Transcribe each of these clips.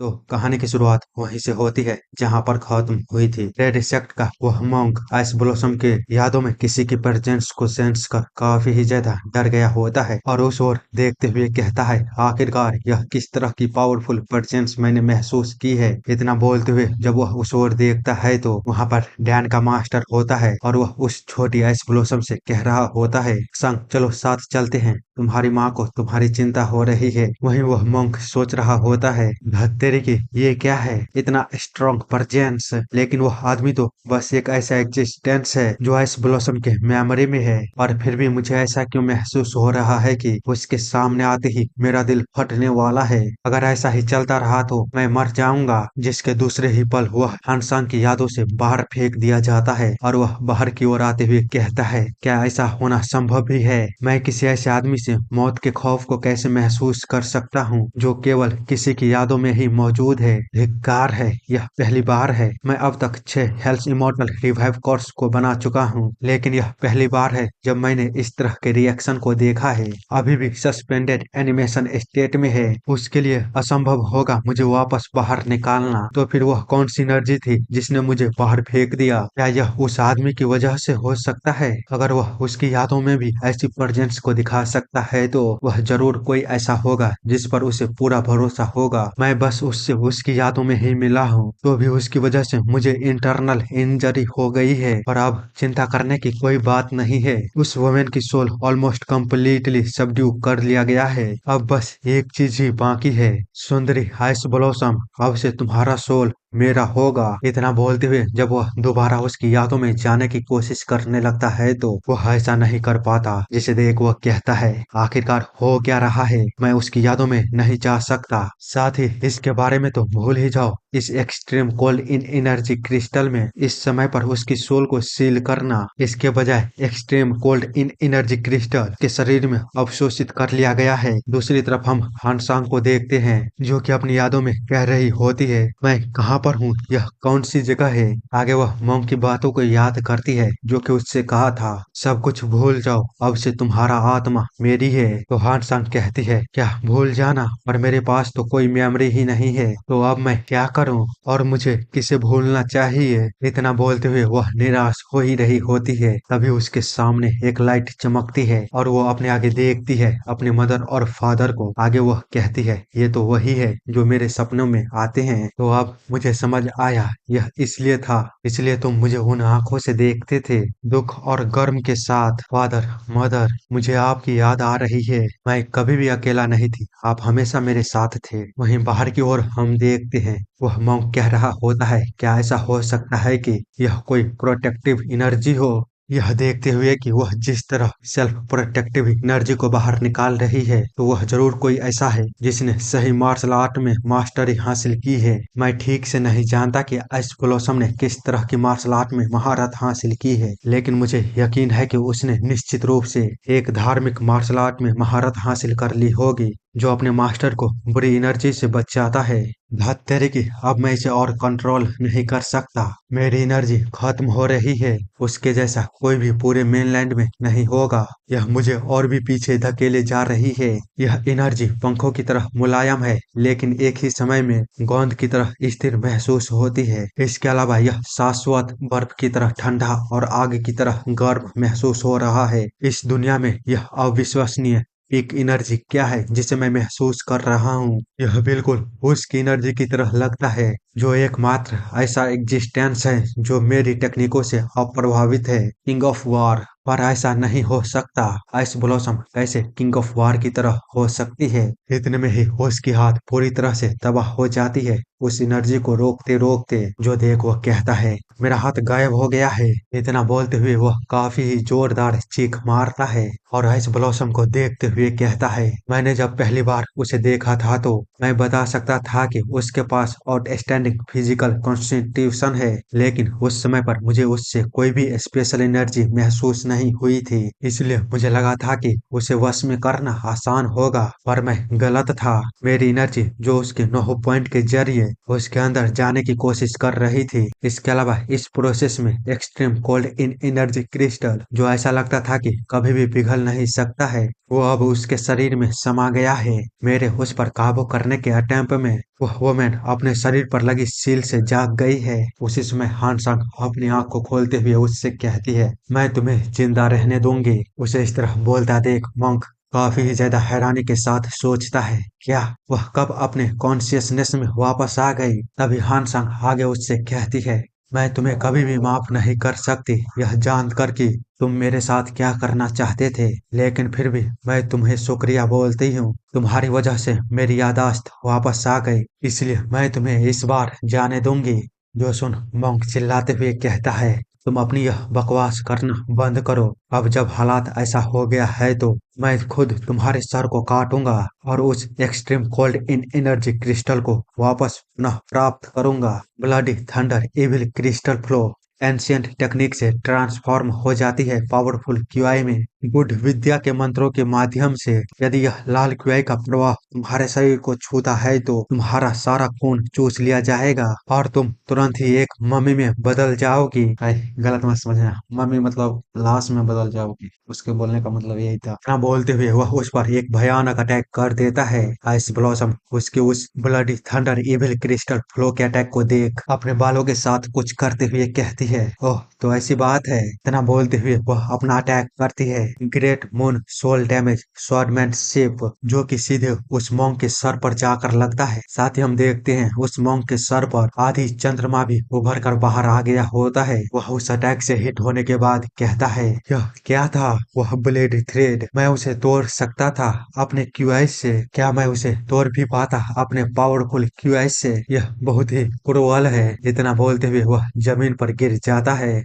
तो कहानी की शुरुआत वहीं से होती है जहां पर खत्म हुई थी। रेड सेक्ट का वह मॉन्क आइस ब्लॉसम के यादों में किसी की प्रेजेंस को सेंस कर काफी ही ज्यादा डर गया होता है और उस ओर देखते हुए कहता है, आखिरकार यह किस तरह की पावरफुल प्रेजेंस मैंने महसूस की है। इतना बोलते हुए जब वह उस ओर देखता है तो वहां पर डैन का मास्टर होता है और वह उस छोटी आइस ब्लॉसम से कह रहा होता है, संग चलो साथ चलते हैं, तुम्हारी माँ को तुम्हारी चिंता हो रही है। वहीं वह मंक सोच रहा होता है, धत्तेरी की ये क्या है, इतना स्ट्रॉन्ग प्रेजेंस, लेकिन वह आदमी तो बस एक ऐसा एग्जिस्टेंस है जो आइस ब्लॉसम के मेमोरी में है। और फिर भी मुझे ऐसा क्यों महसूस हो रहा है कि उसके सामने आते ही मेरा दिल फटने वाला है। अगर ऐसा ही चलता रहा तो मैं मर जाऊंगा। जिसके दूसरे ही पल वह हानसांग की यादों से बाहर फेंक दिया जाता है और वह बाहर की ओर आते हुए कहता है, क्या ऐसा होना संभव भी है? मैं किसी ऐसे आदमी से मौत के खौफ को कैसे महसूस कर सकता हूँ जो केवल किसी की यादों में ही मौजूद है। धिक्कार है, यह पहली बार है। मैं अब तक 6 हेल्थ इमॉर्टल रिवाइव कोर्स को बना चुका हूँ, लेकिन यह पहली बार है जब मैंने इस तरह के रिएक्शन को देखा है। अभी भी सस्पेंडेड एनिमेशन स्टेट में है। उसके लिए असंभव होगा मुझे वापस बाहर निकालना। तो फिर वह कौन सी एनर्जी थी जिसने मुझे बाहर फेंक दिया? क्या यह उस आदमी की वजह से हो सकता है? अगर वह उसकी यादों में भी ऐसी प्रेजेंस को दिखा सकता है तो वह जरूर कोई ऐसा होगा जिस पर उसे पूरा भरोसा होगा। मैं बस उससे उसकी यादों में ही मिला हूँ, तो भी उसकी वजह से मुझे इंटरनल इंजरी हो गई है। पर अब चिंता करने की कोई बात नहीं है। उस वुमेन की सोल ऑलमोस्ट कंप्लीटली सबड्यू कर लिया गया है। अब बस एक चीज ही बाकी है, सुंदरी आइस ब्लॉसम, अब से तुम्हारा सोल मेरा होगा। इतना बोलते हुए जब वह दोबारा उसकी यादों में जाने की कोशिश करने लगता है तो वह ऐसा नहीं कर पाता। जिसे देख वह कहता है, आखिरकार हो क्या रहा है? मैं उसकी यादों में नहीं जा सकता। साथ ही इसके बारे में तो भूल ही जाओ। इस extreme cold in energy crystal में इस समय पर उसकी सोल को सील करना, इसके बजाय extreme cold in energy crystal के शरीर में अवशोषित कर लिया गया है। दूसरी तरफ हम हानसांग को देखते हैं जो कि अपनी यादों में कह रही होती है, मैं कहाँ पर हूँ, यह कौन सी जगह है? आगे वह मोंग की बातों को याद करती है जो कि उससे कहा था, सब कुछ भूल जाओ, अब से तुम्हारा आत्मा मेरी है। तो हानसांग कहती है, क्या भूल जाना? पर मेरे पास तो कोई मेमोरी ही नहीं है, तो अब मैं क्या करूं? और मुझे किसे भूलना चाहिए? इतना बोलते हुए वह निराश हो ही रही होती है। तभी उसके सामने एक लाइट चमकती है और वो अपने आगे देखती है अपने मदर और फादर को। आगे वह कहती है, ये तो वही है जो मेरे सपनों में आते हैं। तो अब मुझे समझ आया, यह इसलिए था, इसलिए तुम मुझे उन आंखों से देखते थे, दुख और गर्म के साथ। फादर, मदर, मुझे आपकी याद आ रही है। मैं कभी भी अकेला नहीं थी, आप हमेशा मेरे साथ थे। वहीं बाहर की ओर हम देखते हैं, वह मॉन्क कह रहा होता है, क्या ऐसा हो सकता है कि यह कोई प्रोटेक्टिव एनर्जी हो? यह देखते हुए कि वह जिस तरह सेल्फ प्रोटेक्टिव एनर्जी को बाहर निकाल रही है, तो वह जरूर कोई ऐसा है जिसने सही मार्शल आर्ट में मास्टरी हासिल की है। मैं ठीक से नहीं जानता कि आइस ब्लॉसम ने किस तरह की मार्शल आर्ट में महारत हासिल की है, लेकिन मुझे यकीन है कि उसने निश्चित रूप से एक धार्मिक मार्शल आर्ट में महारत हासिल कर ली होगी जो अपने मास्टर को बुरी एनर्जी से बचाता है। धत तेरे की, अब मैं इसे और कंट्रोल नहीं कर सकता। मेरी एनर्जी खत्म हो रही है। उसके जैसा कोई भी पूरे मेनलैंड में नहीं होगा। यह मुझे और भी पीछे धकेले जा रही है। यह एनर्जी पंखों की तरह मुलायम है, लेकिन एक ही समय में गोंद की तरह स्थिर महसूस होती है। इसके अलावा यह शाश्वत बर्फ की तरह ठंडा और आग की तरह गर्म महसूस हो रहा है। इस दुनिया में यह अविश्वसनीय एक एनर्जी क्या है जिसे मैं महसूस कर रहा हूँ? यह बिल्कुल उसकी एनर्जी की तरह लगता है जो एकमात्र ऐसा एग्जिस्टेंस है जो मेरी टेक्निकों से अप्रभावित है। किंग ऑफ वार, पर ऐसा नहीं हो सकता। आइस ब्लॉसम कैसे किंग ऑफ वार की तरह हो सकती है? इतने में ही उसकी हाथ पूरी तरह से तबाह हो जाती है उस एनर्जी को रोकते रोकते। जो देख वह कहता है, मेरा हाथ गायब हो गया है। इतना बोलते हुए वह काफी ही जोरदार चीख मारता है और आइस ब्लॉसम को देखते हुए कहता है, मैंने जब पहली बार उसे देखा था तो मैं बता सकता था कि उसके पास आउटस्टैंडिंग फिजिकल कॉन्स्टिट्यूशन है, लेकिन उस समय पर मुझे उससे कोई भी स्पेशल एनर्जी महसूस नहीं हुई थी, इसलिए मुझे लगा था कि उसे वश में करना आसान होगा, पर मैं गलत था। मेरी एनर्जी जो उसके नोह पॉइंट के जरिए उसके अंदर जाने की कोशिश कर रही थी। इसके अलावा इस प्रोसेस में extreme cold in energy crystal, जो ऐसा लगता था कि कभी भी पिघल नहीं सकता है, वो अब उसके शरीर में समा गया है। मेरे उस पर काबू करने के अटेम्प्ट में वह वोमेन अपने शरीर पर लगी सील से जाग गई है। उसी समय हानसांग अपनी आंख को खोलते हुए उससे कहती है, मैं तुम्हें जिंदा रहने दूंगी। उसे इस तरह बोलता देख मंक काफी ही ज्यादा हैरानी के साथ सोचता है, क्या वह कब अपने कॉन्शियसनेस में वापस आ गई। तभी हानसांग आगे उससे कहती है, मैं तुम्हें कभी भी माफ नहीं कर सकती, यह जानकर कि तुम मेरे साथ क्या करना चाहते थे, लेकिन फिर भी मैं तुम्हें शुक्रिया बोलती हूँ। तुम्हारी वजह से मेरी यादाश्त वापस आ गई, इसलिए मैं तुम्हें इस बार जाने दूंगी। जो सुन मोंक चिल्लाते हुए कहता है, तुम अपनी यह बकवास करना बंद करो। अब जब हालात ऐसा हो गया है तो मैं खुद तुम्हारे सर को काटूंगा और उस extreme cold in energy crystal को वापस पुनः प्राप्त करूंगा। Bloody thunder evil crystal flow ancient technique से ट्रांसफॉर्म हो जाती है पावरफुल क्यूआई में। गुड विद्या के मंत्रों के माध्यम से यदि यह लाल क्यूआई का प्रवाह तुम्हारे शरीर को छूता है तो तुम्हारा सारा खून चूस लिया जाएगा और तुम तुरंत ही एक मम्मी में बदल जाओगी। गलत मत समझना, मम्मी मतलब लाश में बदल जाओगी, उसके बोलने का मतलब यही था। इतना बोलते हुए वह उस पर एक भयानक अटैक कर देता है। आइस ब्लॉसम उसके उस bloody thunder evil crystal flow के अटैक को देख अपने बालों के साथ कुछ करते हुए कहती है, ओह तो ऐसी बात है। इतना बोलते हुए वह अपना अटैक करती है, great moon soul damage swordsman shape, जो कि सीधे उस मॉन्क के सर पर जाकर लगता है। साथ ही हम देखते हैं उस मॉन्क के सर पर आधी चंद्रमा भी उभर कर बाहर आ गया होता है। वह उस अटैक से हिट होने के बाद कहता है, यह क्या था। वह ब्लेड थ्रेड, मैं उसे तोड़ सकता था अपने क्यूआई से, क्या मैं उसे तोड़ भी पाता अपने पावरफुल क्यूआई से। यह बहुत ही क्रूअल है। इतना बोलते हुए वह जमीन पर गिर जाता है।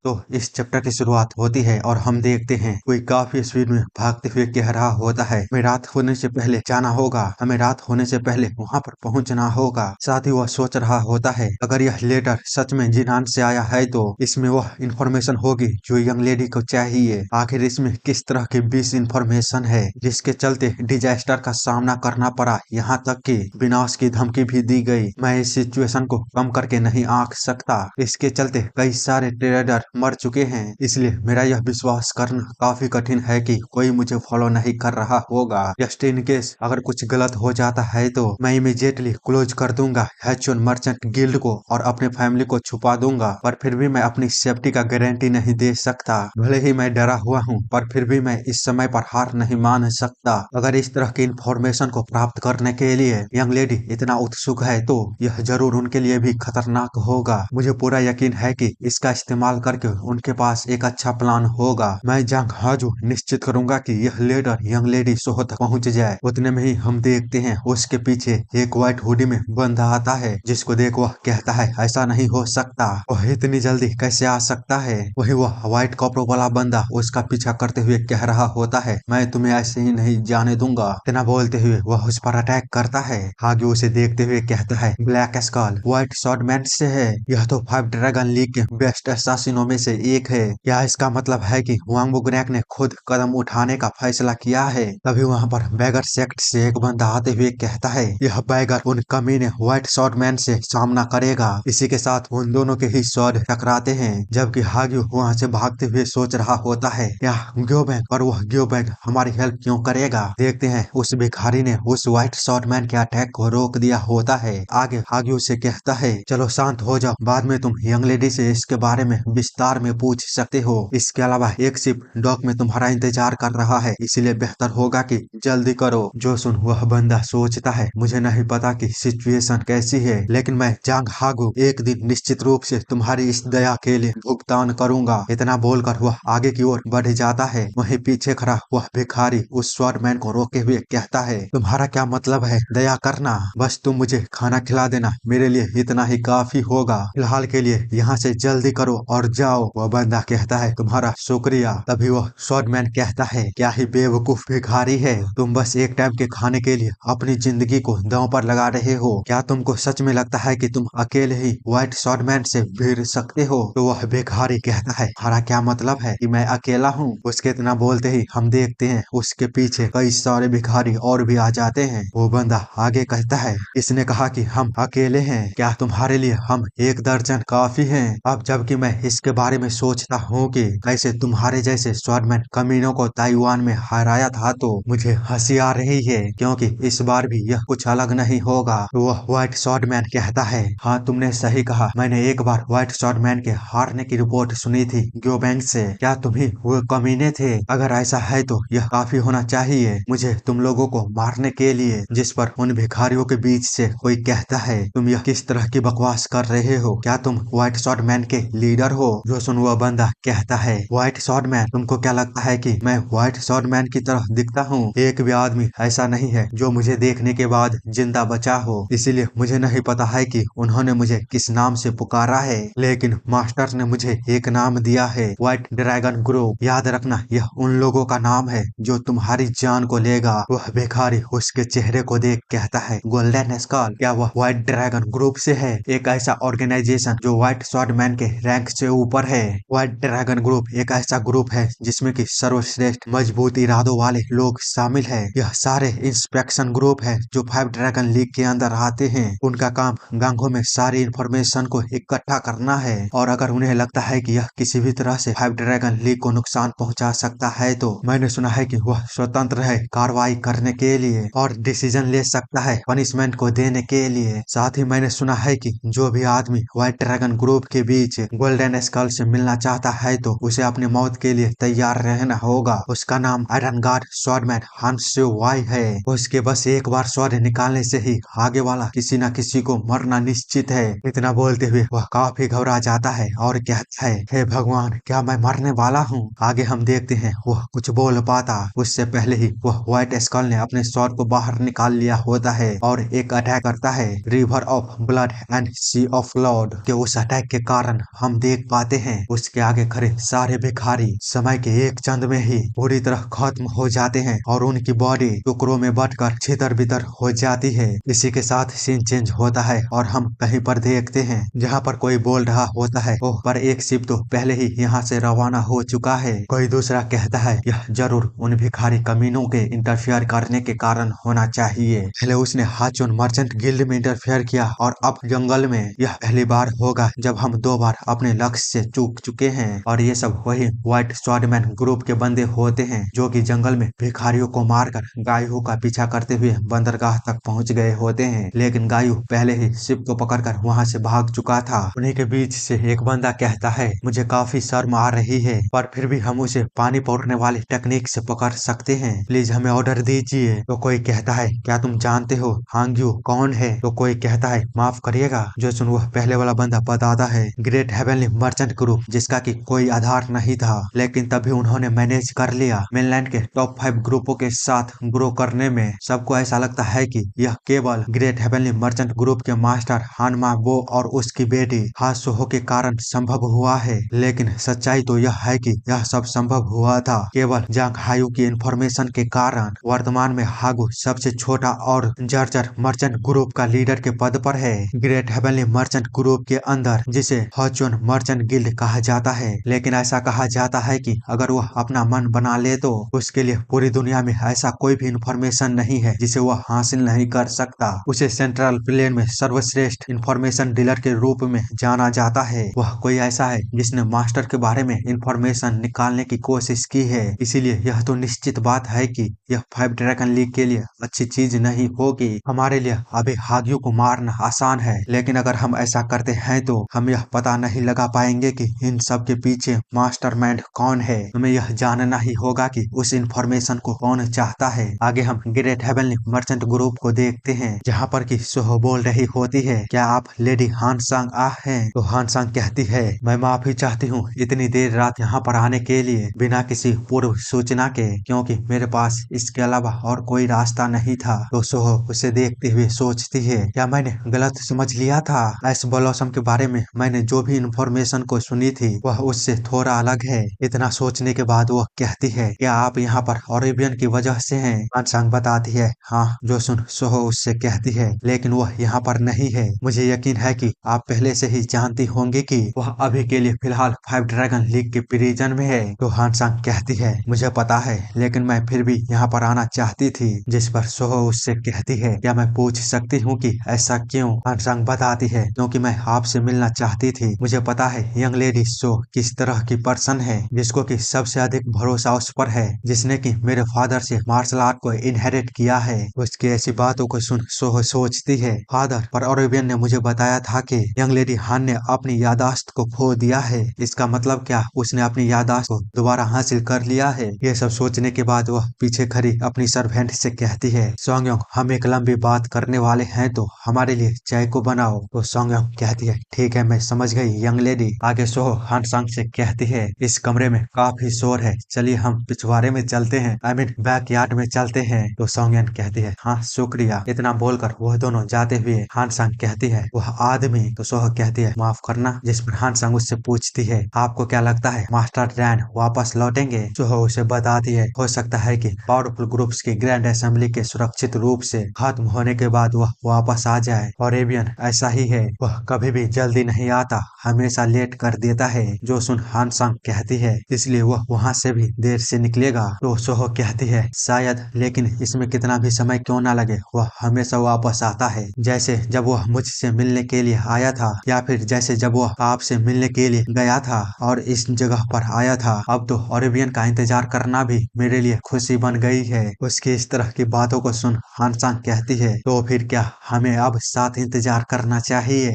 तो इस चैप्टर की शुरुआत होती है और हम देखते हैं कोई काफी स्पीड में भागते हुए कह रहा होता है, हमें रात होने से पहले जाना होगा, हमें रात होने से पहले वहां पर पहुंचना होगा। साथ ही वह सोच रहा होता है, अगर यह लेटर सच में जिनान से आया है तो इसमें वह इंफॉर्मेशन होगी जो यंग लेडी को चाहिए। आखिर इसमें किस तरह की मिस इंफॉर्मेशन है जिसके चलते डिजास्टर का सामना करना पड़ा, यहाँ तक कि विनाश की धमकी भी दी गई। मैं इस सिचुएशन को कम करके नहीं आंक सकता। इसके चलते कई सारे ट्रेडर मर चुके हैं, इसलिए मेरा यह विश्वास करना काफी कठिन है कि कोई मुझे फॉलो नहीं कर रहा होगा। जस्ट इन केस अगर कुछ गलत हो जाता है तो मैं इमीडिएटली क्लोज कर दूंगा हैचुन मर्चेंट गिल्ड को और अपने फैमिली को छुपा दूंगा, पर फिर भी मैं अपनी सेफ्टी का गारंटी नहीं दे सकता। भले ही मैं डरा हुआ हूँ, पर फिर भी मैं इस समय पर हार नहीं मान सकता। अगर इस तरह की इंफॉर्मेशन को प्राप्त करने के लिए यंग लेडी इतना उत्सुक है तो यह जरूर उनके लिए भी खतरनाक होगा। मुझे पूरा यकीन है कि इसका इस्तेमाल करके उनके पास एक अच्छा प्लान होगा। मैं जंग हाजू निश्चित करूंगा कि यह लेटर यंग लेडी सोह तक पहुंच जाए। उतने में ही हम देखते हैं उसके पीछे एक व्हाइट हुडी में बंदा आता है, जिसको देख वह कहता है, ऐसा नहीं हो सकता, वह इतनी जल्दी कैसे आ सकता है। वही वह व्हाइट कपड़ों वाला बंदा उसका पीछा करते हुए कह रहा होता है, मैं तुम्हें ऐसे ही नहीं जाने दूंगा। इतना बोलते हुए वह उस पर अटैक करता है। आगे उसे देखते हुए कहता है, ब्लैक स्कॉल व्हाइट स्वॉर्डमैन से है, यह तो 5 ड्रैगन लीग के बेस्ट असासिनों में से एक है। क्या इसका मतलब है कि वांग बुगनैक ने खुद कदम उठाने का फैसला किया है। तभी वहाँ पर बैगर सेक्ट से एक बंदा आते हुए कहता है, यह बैगर उन कमीने व्हाइट स्वॉर्डमैन से सामना करेगा। इसी के साथ उन दोनों के ही स्वॉर्ड टकराते हैं, जबकि हाग्यू वहाँ से भागते हुए सोच रहा होता है, क्या ग्योबैंग और वह ग्योबैंग हमारी हेल्प क्यों करेगा। देखते हैं उस भिखारी ने उस व्हाइट स्वॉर्डमैन के अटैक को रोक दिया होता है। आगे हाग्यू से कहता है, चलो शांत हो जाओ, बाद में तुम यंग लेडी से इसके बारे में विस्तार में पूछ सकते हो। इसके अलावा एक शिप डॉक में तुम्हारा इंतजार कर रहा है, इसलिए बेहतर होगा कि जल्दी करो। जो सुन वह बंदा सोचता है, मुझे नहीं पता कि सिचुएशन कैसी है, लेकिन मैं जांग हागू एक दिन निश्चित रूप से तुम्हारी इस दया के लिए भुगतान करूंगा। इतना बोलकर वह आगे की ओर बढ़ जाता है। वहीं पीछे खड़ा वह भिखारी उस स्वॉर्डमैन को रोके हुए कहता है, तुम्हारा क्या मतलब है दया करना, बस तुम मुझे खाना खिला देना, मेरे लिए इतना ही काफी होगा। फिलहाल के लिए यहाँ से जल्दी करो और जाओ। जाओ। वह बंदा कहता है तुम्हारा शुक्रिया। तभी वह स्वॉर्डमैन कहता है क्या ही बेवकूफ भिखारी है, तुम बस एक टाइम के खाने के लिए अपनी जिंदगी को दांव पर लगा रहे हो। क्या तुमको सच में लगता है कि तुम अकेले ही व्हाइट स्वॉर्डमैन से भिड़ सकते हो? तो वह भिखारी कहता है हमारा क्या मतलब है कि मैं अकेला हूँ। उसके इतना बोलते ही हम देखते हैं उसके पीछे कई सारे भिखारी और भी आ जाते हैं। वो बंदा आगे कहता है इसने कहा कि हम अकेले हैं, क्या तुम्हारे लिए हम 1 दर्जन काफी हैं? अब जबकि मैं इसके बारे में सोचता हूँ कि कैसे तुम्हारे जैसे स्वॉर्डमैन कमीनों को ताइवान में हराया था तो मुझे हंसी आ रही है, क्योंकि इस बार भी यह कुछ अलग नहीं होगा। वह व्हाइट स्वॉर्डमैन कहता है हाँ तुमने सही कहा, मैंने एक बार व्हाइट स्वॉर्डमैन के हारने की रिपोर्ट सुनी थी ग्योबैंक से। क्या तुम ही वो कमीने थे? अगर ऐसा है तो यह काफी होना चाहिए मुझे तुम लोगों को मारने के लिए। जिस पर उन भिखारियों के बीच से कोई कहता है तुम यह किस तरह की बकवास कर रहे हो, क्या तुम व्हाइट स्वॉर्डमैन के लीडर हो? जो सुन वह बंदा कहता है व्हाइट स्वॉर्डमैन, तुमको क्या लगता है कि मैं व्हाइट स्वॉर्डमैन की तरह दिखता हूँ? एक भी आदमी ऐसा नहीं है जो मुझे देखने के बाद जिंदा बचा हो, इसीलिए मुझे नहीं पता है कि उन्होंने मुझे किस नाम से पुकारा है, लेकिन मास्टर ने मुझे एक नाम दिया है व्हाइट ड्रैगन ग्रुप। याद रखना यह उन लोगों का नाम है जो तुम्हारी जान को लेगा। वह भिखारी उसके चेहरे को देख कहता है गोल्डन स्कल, क्या वह व्हाइट ड्रैगन ग्रुप से है? एक ऐसा ऑर्गेनाइजेशन जो व्हाइट स्वॉर्डमैन के रैंक से ऊपर है। व्हाइट ड्रैगन ग्रुप एक ऐसा ग्रुप है जिसमें कि सर्वश्रेष्ठ मजबूत इरादों वाले लोग शामिल है। यह सारे इंस्पेक्शन ग्रुप है जो 5 ड्रैगन लीग के अंदर आते हैं। उनका काम गांगों में सारी इंफॉर्मेशन को इकट्ठा करना है, और अगर उन्हें लगता है कि यह किसी भी तरह से 5 ड्रैगन लीग को नुकसान पहुंचा सकता है तो मैंने सुना है कि वह स्वतंत्र है कार्रवाई करने के लिए और डिसीजन ले सकता है पनिशमेंट को देने के लिए। साथ ही मैंने सुना है कि जो भी आदमी व्हाइट ड्रैगन ग्रुप के बीच गोल्डन स्कल से मिलना चाहता है तो उसे अपनी मौत के लिए तैयार रहना होगा। उसका नाम आयरन गार्ड स्वॉर्डमैन हांसो वाई है। उसके बस एक बार स्वॉर्ड निकालने से ही आगे वाला किसी न किसी को मरना निश्चित है। इतना बोलते हुए वह काफी घबरा जाता है और कहता है हे भगवान क्या मैं मरने वाला हूँ? आगे हम देखते हैं वह कुछ बोल पाता उससे पहले ही वह व्हाइट स्कल ने अपने स्वॉर्ड को बाहर निकाल लिया होता है और एक अटैक करता है river of blood and sea of lord के। उस अटैक के कारण हम देख पाते हैं उसके आगे खड़े सारे भिखारी समय के एक चंद में ही पूरी तरह खत्म हो जाते हैं और उनकी बॉडी टुकड़ों में बंटकर छितर बितर हो जाती है। इसी के साथ सीन चेंज होता है और हम कहीं पर देखते हैं जहाँ पर कोई बोल रहा होता है ओह पर एक शिप तो पहले ही यहाँ से रवाना हो चुका है। कोई दूसरा कहता है यह जरूर उन भिखारी कमीनों के इंटरफेयर करने के कारण होना चाहिए। पहले उसने हाचुन मर्चेंट गिल्ड में इंटरफेयर किया और अब जंगल में यह पहली बार होगा जब हम 2 बार अपने लक्ष्य से चूक चुके हैं। और ये सब वही व्हाइट स्वॉर्डमैन ग्रुप के बंदे होते हैं जो कि जंगल में भिखारियों को मारकर गायों का पीछा करते हुए बंदरगाह तक पहुंच गए होते हैं, लेकिन गायू पहले ही शिप को पकड़कर वहां से भाग चुका था। उन्हीं के बीच से एक बंदा कहता है मुझे काफी शर्म आ रही है पर फिर भी हम उसे पानी पौड़ने वाली टेक्निक से पकड़ सकते हैं, प्लीज हमें ऑर्डर दीजिए। तो कोई कहता है क्या तुम जानते हो हांग्यू कौन है? तो कोई कहता है माफ करिएगा। जो सुन वह पहले वाला बंदा बताता है ग्रेट हेवनली मर्चेंट ग्रुप, जिसका कि कोई आधार नहीं था लेकिन तभी उन्होंने मैनेज कर लिया मेनलैंड के टॉप 5 ग्रुपों के साथ ग्रो करने में। सबको ऐसा लगता है कि यह केवल ग्रेट हेवनली मर्चेंट ग्रुप के मास्टर हानमा वो और उसकी बेटी हासोहो के कारण संभव हुआ है, लेकिन सच्चाई तो यह है कि यह सब संभव हुआ था केवल जांग हायू की इंफॉर्मेशन के कारण। वर्तमान में हागू सबसे छोटा और जर्जर मर्चेंट ग्रुप का लीडर के पद पर है ग्रेट हेवनली मर्चेंट ग्रुप के अंदर, जिसे हॉचुन मर्चेंट गिल्ड कहा जाता है। लेकिन ऐसा कहा जाता है कि अगर वह अपना मन बना ले तो उसके लिए पूरी दुनिया में ऐसा कोई भी इंफॉर्मेशन नहीं है जिसे वह हासिल नहीं कर सकता। उसे सेंट्रल प्लेन में सर्वश्रेष्ठ इंफॉर्मेशन डीलर के रूप में जाना जाता है। वह कोई ऐसा है जिसने मास्टर के बारे में इंफॉर्मेशन निकालने की कोशिश की है, इसीलिए यह तो निश्चित बात है कि यह 5 ड्रैगन लीग के लिए अच्छी चीज नहीं होगी। हमारे लिए अभी हागियों को मारना आसान है, लेकिन अगर हम ऐसा करते हैं तो हम यह पता नहीं लगा पाएंगे कि इन सब के पीछे मास्टरमाइंड कौन है। हमें यह जानना ही होगा कि उस इंफॉर्मेशन को कौन चाहता है। आगे हम ग्रेट हेवनली मर्चेंट ग्रुप को देखते हैं जहाँ पर कि सोहो बोल रही होती है क्या आप लेडी हानसांग आ हैं? तो हानसांग कहती है मैं माफी चाहती हूँ इतनी देर रात यहाँ पर आने के लिए बिना किसी पूर्व सूचना के, क्योंकि मेरे पास इसके अलावा और कोई रास्ता नहीं था। तो सोहो उसे देखते हुए सोचती है क्या मैंने गलत समझ लिया था? एस ब्लॉसम के बारे में मैंने जो भी इंफॉर्मेशन को सुनी थी वह उससे थोड़ा अलग है। इतना सोचने के बाद वह कहती है, क्या आप यहाँ पर ओरेबियन की वजह से हैं? हानसांग बताती है, हाँ। जो सुन सोहो उससे कहती है, लेकिन वह यहाँ पर नहीं है। मुझे यकीन है कि आप पहले से ही जानती होंगी कि वह अभी के लिए फिलहाल 5 ड्रैगन लीग के प्रिजन में है। तो हानसांग कहती है, मुझे पता है, लेकिन मैं फिर भी यहाँ पर आना चाहती थी। जिस पर सोहो उससे कहती है, क्या मैं पूछ सकती हूँ कि ऐसा क्यों? हानसांग बताती है, क्योंकि मैं आपसे मिलना चाहती थी। मुझे पता है यंग लेडी सो किस तरह की पर्सन है, जिसको कि सबसे अधिक भरोसा उस पर है, जिसने कि मेरे फादर से मार्शल आर्ट को इनहेरिट किया है। उसकी ऐसी बातों को सुन सोहो सोचती है, फादर, पर ओरेबियन ने मुझे बताया था कि यंग लेडी हान ने अपनी यादाश्त को खो दिया है। इसका मतलब क्या उसने अपनी यादाश्त को दोबारा हासिल कर लिया है? ये सब सोचने के बाद वह पीछे खड़ी अपनी सर्वेंट से कहती है, सोंगयोंग, हम एक लंबी बात करने वाले हैं तो हमारे लिए चाय को बनाओ। तो सोंगयोंग कहती है, ठीक है, मैं समझ गई यंग लेडी। आगे सोहो हानसांग से कहती है, इस कमरे में काफी शोर है, चलिए हम पिछवाड़े में चलते हैं, आई मीन बैकयार्ड में चलते हैं। तो सोंगयन कहती है, हाँ शुक्रिया। इतना बोलकर वह दोनों जाते हुए हानसांग कहती है, वह आदमी? तो सोहो कहती है, माफ करना। जिस पर हानसांग उससे पूछती है, आपको क्या लगता है मास्टर डैन वापस लौटेंगे? सोहो उसे बताती है, हो सकता है कि पावरफुल ग्रुप्स की ग्रैंड असेंबली के सुरक्षित रूप से खत्म होने के बाद वह वापस आ जाए। और एवियन ऐसा ही है, वह कभी भी जल्दी नहीं आता, हमेशा लेट कर देता है। जो सुन हानसांग कहती है, इसलिए वह वहाँ से भी देर से निकलेगा। तो सोहो कहती है, शायद, लेकिन इसमें कितना भी समय क्यों ना लगे, वह हमेशा वापस आता है। जैसे जब वह मुझसे मिलने के लिए आया था, या फिर जैसे जब वह आपसे मिलने के लिए गया था और इस जगह पर आया था। अब तो ओरेबियन का इंतजार करना भी मेरे लिए खुशी बन गई है। उसकी इस तरह की बातों को सुन हानसांग कहती है, तो फिर क्या हमें अब साथ इंतजार करना चाहिए?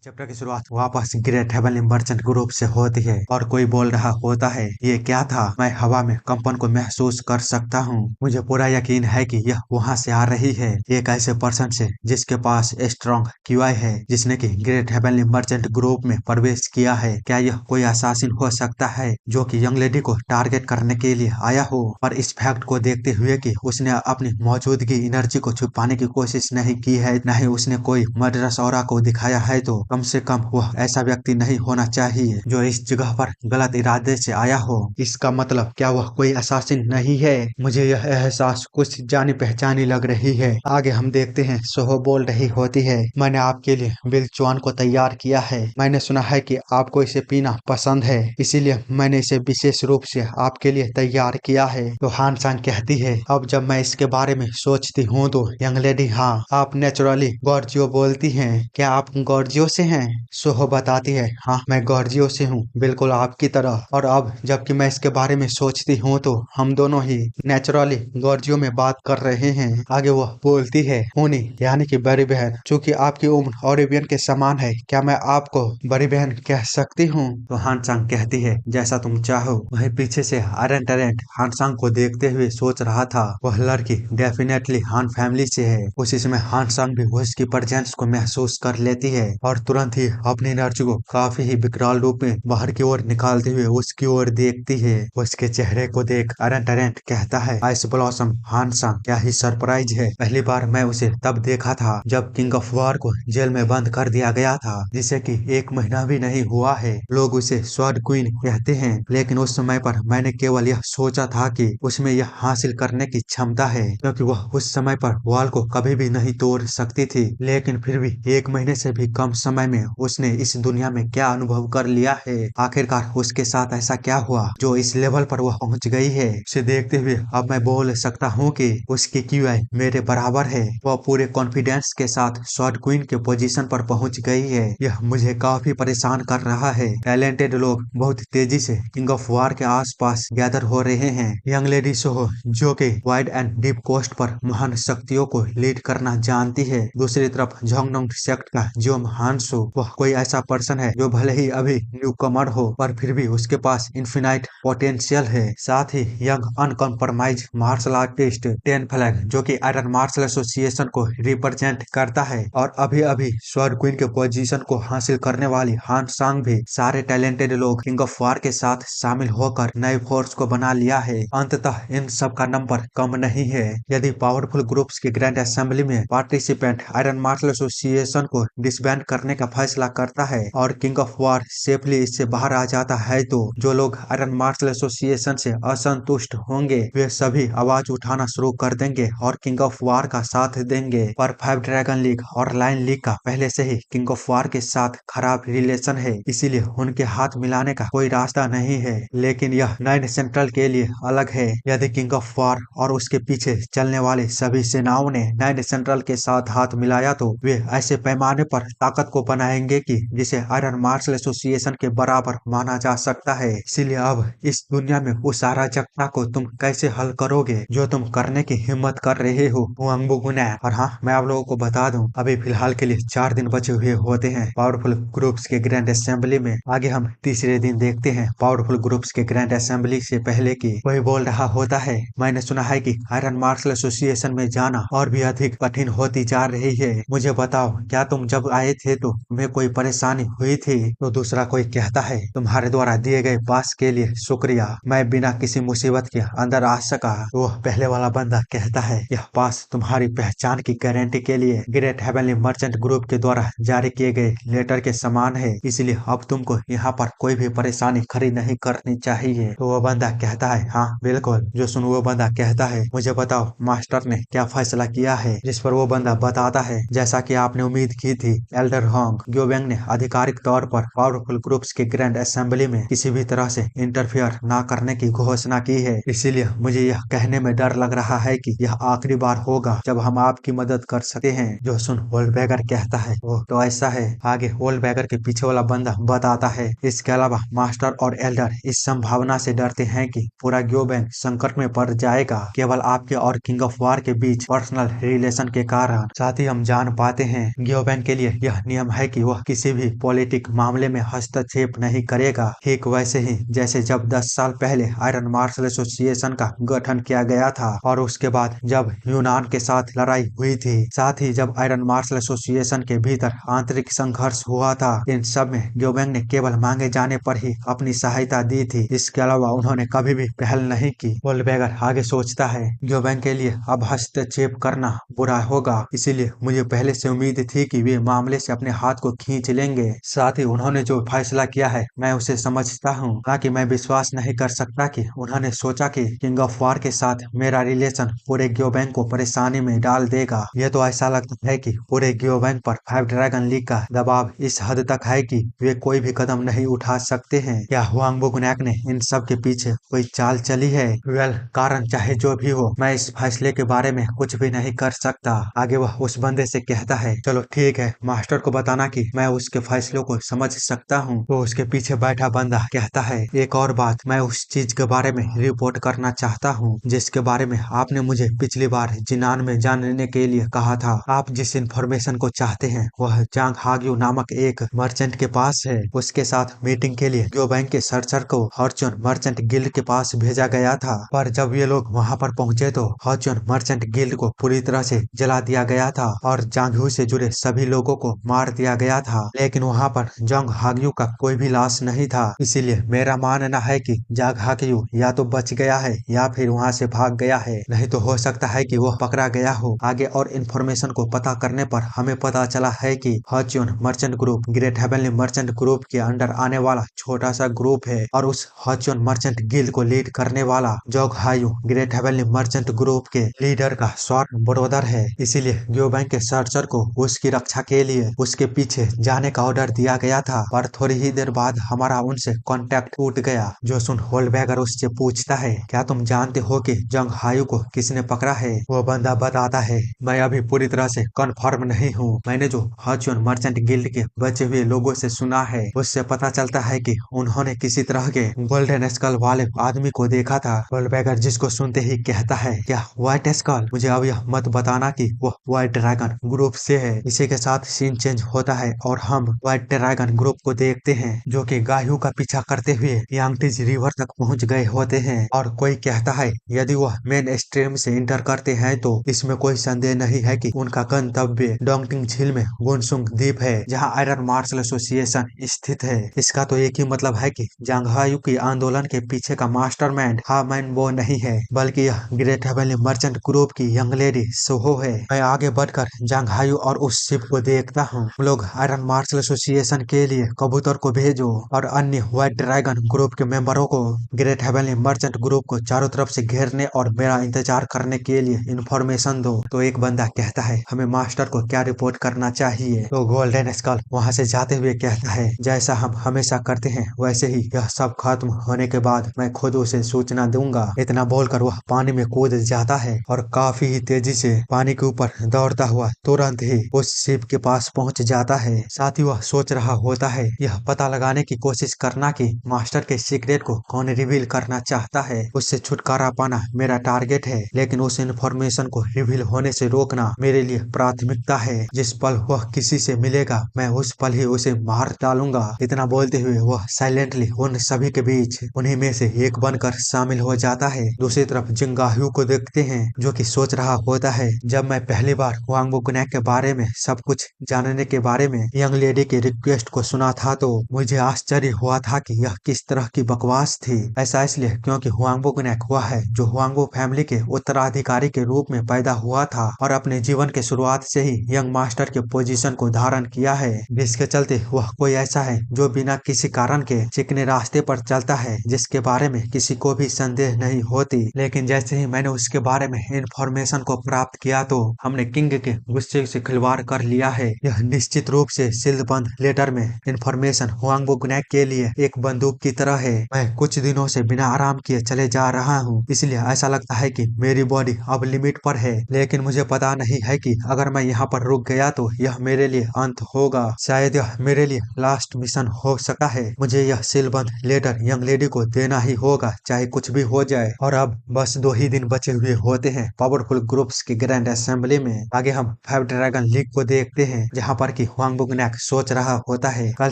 चैप्टर की शुरुआत वापस ग्रेट हेवनली मर्चेंट ग्रुप से होती है और कोई बोल रहा होता है, ये क्या था? मैं हवा में कंपन को महसूस कर सकता हूँ। मुझे पूरा यकीन है कि यह वहाँ से आ रही है, एक ऐसे पर्सन से जिसके पास स्ट्रॉन्ग क्यूआई है, जिसने कि ग्रेट हेवनली मर्चेंट ग्रुप में प्रवेश किया है। क्या यह कोई असासिन हो सकता है जो कि यंग लेडी को टारगेट करने के लिए आया हो? पर इस फैक्ट को देखते हुए कि उसने अपनी मौजूदगी एनर्जी को छुपाने की कोशिश नहीं की है, न ही उसने कोई मर्डरस ऑरा को दिखाया है, तो कम से कम वह ऐसा व्यक्ति नहीं होना चाहिए जो इस जगह पर गलत इरादे से आया हो। इसका मतलब क्या वह कोई असासिन नहीं है? मुझे यह एहसास कुछ जानी पहचानी लग रही है। आगे हम देखते हैं, सोहो बोल रही होती है, मैंने आपके लिए बिलचुआन को तैयार किया है। मैंने सुना है कि आपको इसे पीना पसंद है, इसीलिए मैंने इसे विशेष रूप से आपके लिए तैयार किया है। तो हानसांग कहती है, अब जब मैं इसके बारे में सोचती हूँ तो यंग लेडी, हाँ, आप नेचुरली गॉर्जियो बोलती हैं। क्या आप गॉर्जियो से हैं? सोहो बताती है, हाँ, मैं गॉर्जियो से हूँ, बिल्कुल आपकी तरह। और अब जबकि मैं इसके बारे में सोचती हूँ तो हम दोनों ही नेचुरली गॉर्जियो में बात कर रहे हैं। आगे वह बोलती है, होनी यानी कि बड़ी बहन, चूंकि आपकी उम्र ओरेबियन के समान है, क्या मैं आपको बड़ी बहन कह सकती हूँ? तो हानसांग कहती है, जैसा तुम चाहो। वहीं पीछे से आयरन टैलेंट हानसांग को देखते हुए सोच रहा था, वह लड़की डेफिनेटली हान फैमिली से है। उसी समय हानसांग भी उसकी प्रेजेंस को महसूस कर लेती है और तुरंत ही अपनी एनर्जी को काफी ही विकराल रूप में बाहर की ओर निकालते हुए उसकी ओर देखती है। उसके चेहरे को देख आयरन टैलेंट कहता है, आइस ब्लॉसम हानसांग, क्या ही सरप्राइज है। पहली बार मैं उसे तब देखा था जब किंग ऑफ वार को जेल में बंद कर दिया गया था, जिसे कि 1 महीना भी नहीं हुआ है। लोग उसे स्वॉर्ड क्वीन कहते हैं, लेकिन उस समय पर मैंने केवल यह सोचा था कि उसमें यह हासिल करने की क्षमता है, क्योंकि वह उस समय पर वॉल को कभी भी नहीं तोड़ सकती थी। लेकिन फिर भी 1 महीने से भी कम समय में उसने इस दुनिया में क्या अनुभव कर लिया है। आखिरकार उसके साथ ऐसा क्या हुआ जो इस लेवल पर वह पहुंच गई है? उसे देखते हुए अब मैं बोल सकता हूँ कि उसकी क्यूआई मेरे बराबर है। वह पूरे कॉन्फिडेंस के साथ स्वॉर्ड क्वीन के पोजीशन पर पहुंच गई है। यह मुझे काफी परेशान कर रहा है। टैलेंटेड लोग बहुत तेजी से किंग ऑफ वार के आसपास गैदर हो रहे हैं। यंग लेडी सोहो, जो कि वाइड एंड डीप कोस्ट पर महान शक्तियों को लीड करना जानती है। दूसरी तरफ जोंगनोंग सेक्ट का जियोम हानसो, वह कोई ऐसा पर्सन है जो भले ही अभी न्यू कमर हो, पर फिर भी उसके पास इन्फिनाइट पोटेंशियल है। साथ ही young uncompromise martial artist ten flag, जो कि आयरन मार्शल एसोसिएशन को रिप्रेजेंट करता है, और अभी अभी स्वॉर्ड क्वीन के पोजीशन को हासिल करने वाली हान सांग भी, सारे टैलेंटेड लोग किंग ऑफ वार के साथ शामिल होकर नए फोर्स को बना लिया है। अंततः इन सब का नंबर कम नहीं है। यदि पावरफुल ग्रुप्स की ग्रैंड असेंबली में पार्टिसिपेंट आयरन मार्शल एसोसिएशन को डिसबैंड करने का फैसला करता है और किंग ऑफ वार सेफली इससे बाहर आ जाता है, तो जो लोग आयरन मार्शल एसोसिएशन से असंतुष्ट होंगे वे सभी आवाज उठाना शुरू कर देंगे और किंग ऑफ वार का साथ देंगे। पर फाइव ड्रैगन लीग और लायन लीग का पहले से ही किंग ऑफ वार के साथ खराब रिलेशन है, इसीलिए उनके हाथ मिलाने का कोई रास्ता नहीं है। लेकिन यह नाइन सेंट्रल के लिए अलग है। यदि किंग ऑफ वार और उसके पीछे चलने वाले सभी सेनाओं ने नाइन सेंट्रल के साथ हाथ मिलाया तो वे ऐसे पैमाने पर ताकत को बनाएंगे कि जिसे आयरन मार्शल एसोसिएशन के बराबर माना जा सकता है। इसीलिए अब इस दुनिया में उस अराजकता को तुम कैसे हल करोगे जो तुम करने की हिम्मत कर रहे हो हुआंगबुगुनैन। और हाँ, मैं आप लोगों को बता दूं, अभी फिलहाल के लिए 4 दिन बचे हुए होते हैं पावरफुल ग्रुप्स के ग्रैंड असेंबली में। आगे हम तीसरे दिन देखते हैं पावरफुल ग्रुप्स के ग्रैंड असेंबली से पहले की वही बोल रहा होता है, मैंने सुना है कि आयरन मार्शल एसोसिएशन में जाना और भी अधिक कठिन होती जा रही है। मुझे बताओ, क्या तुम जब आए थे तो तुम्हें कोई परेशानी हुई थी? तो दूसरा कोई कहता है, तुम्हारे द्वारा दिए गए पास के लिए शुक्रिया, मैं बिना किसी मुसीबत के अंदर आ सका। वो पहले वाला बंदा कहता है, यह पास तुम्हारी पहचान की गारंटी के लिए ग्रेट हेवनली मर्चेंट ग्रुप के द्वारा जारी किए गए लेटर के समान है, इसलिए अब तुमको यहाँ पर कोई भी परेशानी खड़ी नहीं करनी चाहिए। तो वो बंदा कहता है, हाँ बिल्कुल। जो सुन वो बंदा कहता है, मुझे बताओ मास्टर ने क्या फैसला किया है? जिस पर वो बंदा बताता है, जैसा कि आपने उम्मीद की थी, एल्डर होंग ग्योबेंग ने आधिकारिक तौर पर पावरफुल ग्रुप्स के ग्रैंड असेंबली में किसी भी तरह से इंटरफियर न करने की घोषणा की है। इसीलिए मुझे यह कहने में डर लग रहा है कि यह आखिरी बार होगा जब हम आपकी मदद कर सकते हैं। जो सुन वोल्डबैगर कहता है, वो तो ऐसा है। आगे वोल्डबैगर के पीछे वाला बंदा बताता है, इसके अलावा मास्टर और एल्डर इस संभावना से डरते हैं कि पूरा ग्योबेंग संकट में पड़ जाएगा केवल आपके और किंग ऑफ वार के बीच पर्सनल रिलेशन के कारण। साथ ही हम जान पाते हैं ग्योबेंग के लिए यह नियम है कि वह किसी भी पॉलिटिक मामले में हस्तक्षेप नहीं करेगा, ठीक वैसे ही जैसे जब 10 साल पहले आयरन मार्शल एसोसिएशन का गठन किया गया था और उसके बाद जब यूनान के साथ लड़ाई हुई थी। साथ ही जब आयरन मार्शल एसोसिएशन के भीतर आंतरिक संघर्ष हुआ था, इन सब में ग्योबेंग ने केवल मांगे जाने पर ही अपनी सहायता दी थी, इसके अलावा उन्होंने कभी भी पहल नहीं की। वोल्डबैगर आगे सोचता है, ग्योबेंग के लिए अब हस्तक्षेप करना बुरा होगा, इसीलिए मुझे पहले से उम्मीद थी कि वे मामले से अपने हाथ को खींच लेंगे। साथ ही उन्होंने जो फैसला किया है मैं उसे समझता हूँ, ताकि मैं विश्वास नहीं कर सकता कि उन्होंने सोचा कि किंग ऑफ वार के साथ मेरा रिलेशन पूरे ग्योबेंग को परेशानी में डाल देगा। ये तो ऐसा लगता है कि पूरे ग्योबेंग पर फाइव ड्रैगन लीग का दबाव इस हद तक है कि वे कोई भी कदम नहीं उठा सकते हैं। क्या हुआंगबुगनैक ने इन सब के पीछे कोई चाल चली है? वेल, कारण चाहे जो भी हो, मैं इस फैसले के बारे में कुछ भी नहीं कर सकता। आगे वह उस बंदे से कहता है, चलो ठीक है, मास्टर को बताना कि मैं उसके फैसलों को समझ सकता हूँ। तो उसके पीछे बैठा बंदा कहता है, एक और बात, मैं उस चीज के बारे में रिपोर्ट करना चाहता हूँ जिसके बारे में आपने मुझे पिछली बार जिनान में जानने के लिए कहा था। आप जिस इंफॉर्मेशन को चाहते हैं वह जांग हाग्यू नामक एक मर्चेंट के पास है। उसके साथ मीटिंग के लिए ग्योबैंग के सर्चर को हॉर्चून मर्चेंट गिल्ड के पास भेजा गया था, पर जब ये लोग वहाँ पर पहुँचे तो हॉर्चून मर्चेंट गिल्ड को पूरी तरह से जला दिया गया था और जांग से जुड़े सभी लोगों को मार दिया गया था। लेकिन वहाँ पर जांग हाग्यू का कोई भी लाश नहीं था, इसीलिए मेरा मानना है कि जांग हाग्यू या तो बच गया है या फिर वहाँ से भाग गया है, नहीं तो हो सकता है कि वह पकड़ा गया हो। आगे और इन्फॉर्मेशन को पता करने पर हमें पता चला है कि हॉर्चून merchant group great heavenly merchant group के अंडर आने वाला छोटा सा ग्रुप है और उस हॉर्चून मर्चेंट गिल्ड को लीड करने वाला जोग हायू ग्रेट हेवनली मर्चेंट ग्रुप के लीडर का स्वर्ण ब्रोदर है। इसीलिए ग्योबैंग के सर्चर को उसकी रक्षा के लिए उसके पीछे जाने का ऑर्डर दिया गया था, पर थोड़ी ही देर बाद हमारा उनसे कांटेक्ट टूट गया। जो सुन होल्डबैगर उससे पूछता है, क्या तुम जानते हो कि जंग हायू को किसने पकड़ा है? वो बंदा बताता है, मैं अभी पूरी तरह से कंफर्म नहीं हूँ, मैंने जो हॉर्चून मर्चेंट गिल्ड के बचे हुए लोगों से सुना है उससे पता चलता है कि उन्होंने किसी तरह के गोल्डन स्कल वाले आदमी को देखा था। होल्डबैगर जिसको सुनते ही कहता है, क्या व्हाइट स्कल? मुझे अब यह मत बताना कि वो व्हाइट ड्रैगन ग्रुप से है। इसी के साथ सीन चेंज होता है और हम व्हाइट ड्रैगन ग्रुप को देखते हैं जो कि गायू का पीछा करते हुए यांगटीज रिवर तक पहुंच गए होते हैं। और कोई कहता है यदि वह मेन स्ट्रीम से इंटर करते हैं तो इसमें कोई संदेह नहीं है कि उनका गंतव्य डोंगटिंग झील में गुनसुंग द्वीप है जहां आयरन मार्शल एसोसिएशन स्थित है। इसका तो एक ही मतलब है कि जांघायु की आंदोलन के पीछे का मास्टरमाइंड हामैन वो नहीं है, बल्कि यह ग्रेट हेवनली मर्चेंट ग्रुप की यंग लेडी सोहो है। मैं आगे बढ़कर जांघायु और उस शिप को देखता हूँ लोग आयरन मार्शल एसोसिएशन के लिए कबूतर को भेजो और अन्य व्हाइट ड्रैगन ग्रुप के मेंबरों को ग्रेट हेवनली मर्चेंट ग्रुप को चारों तरफ से घेरने और मेरा इंतजार करने के लिए इन्फॉर्मेशन दो। तो एक बंदा कहता है हमें मास्टर को क्या रिपोर्ट करना चाहिए। तो गोल्डन स्कल वहां से जाते हुए कहता है जैसा हम हमेशा करते हैं वैसे ही यह सब खत्म होने के बाद मैं खुद उसे सूचना दूंगा। इतना बोलकर वह पानी में कूद जाता है और काफी ही तेजी से पानी के ऊपर दौड़ता हुआ तुरंत ही उस शिप के पास पहुंच जाता है। साथ ही वह सोच रहा होता है यह पता लगाने की कोशिश करना कि मास्टर के सीक्रेट को कौन रिवील करना चाहता है। उससे छुटकारा पाना मेरा टारगेट है, लेकिन उस इन्फॉर्मेशन को रिवील होने से रोकना मेरे लिए प्राथमिकता है। जिस पल वह किसी से मिलेगा मैं उस पल ही उसे मार डालूंगा। इतना बोलते हुए वह साइलेंटली उन सभी के बीच उन्हीं में से एक बनकर शामिल हो जाता है। दूसरी तरफ जिंगाह्यू को देखते हैं जो कि सोच रहा होता है जब मैं पहली बार वांग बुकनैक के बारे में सब कुछ जानने के बारे में यंग लेडी के रिक्वेस्ट को सुना था तो मुझे आश्चर्य हुआ था कि यह किस तरह की बकवास थी। ऐसा इसलिए क्योंकि हुआंग बुकनैक वह है जो हुआंगबो फैमिली के उत्तराधिकारी के रूप में पैदा हुआ था और अपने जीवन के शुरुआत से ही यंग मास्टर के पोजीशन को धारण किया है, जिसके चलते वह कोई ऐसा है जो बिना किसी कारण के चिकने रास्ते पर चलता है जिसके बारे में किसी को भी संदेह नहीं होती। लेकिन जैसे ही मैंने उसके बारे में इंफॉर्मेशन को प्राप्त किया तो हमने किंग के गुस्से से खिलवाड़ कर लिया है। यह निश्चित रूप से सील्डबंद लेटर में इंफॉर्मेशन हुआंग बुकनैक के लिए एक बंदूक की तरह है। मैं कुछ दिनों से बिना आराम किए चले जा रहा हूँ, इसलिए ऐसा लगता है कि मेरी बॉडी अब लिमिट पर है, लेकिन मुझे पता नहीं है कि अगर मैं यहाँ पर रुक गया तो यह मेरे लिए अंत होगा। शायद यह मेरे लिए लास्ट मिशन हो सकता है। मुझे यह सीलबंद लेटर यंग लेडी को देना ही होगा चाहे कुछ भी हो जाए। और अब बस 2 ही दिन बचे हुए होते हैं पावरफुल ग्रुप्स की ग्रैंड असेंबली में। आगे हम 5 ड्रैगन लीग को देखते हैं जहाँ पर कि हुआंग बुकनैक सोच रहा होता है कल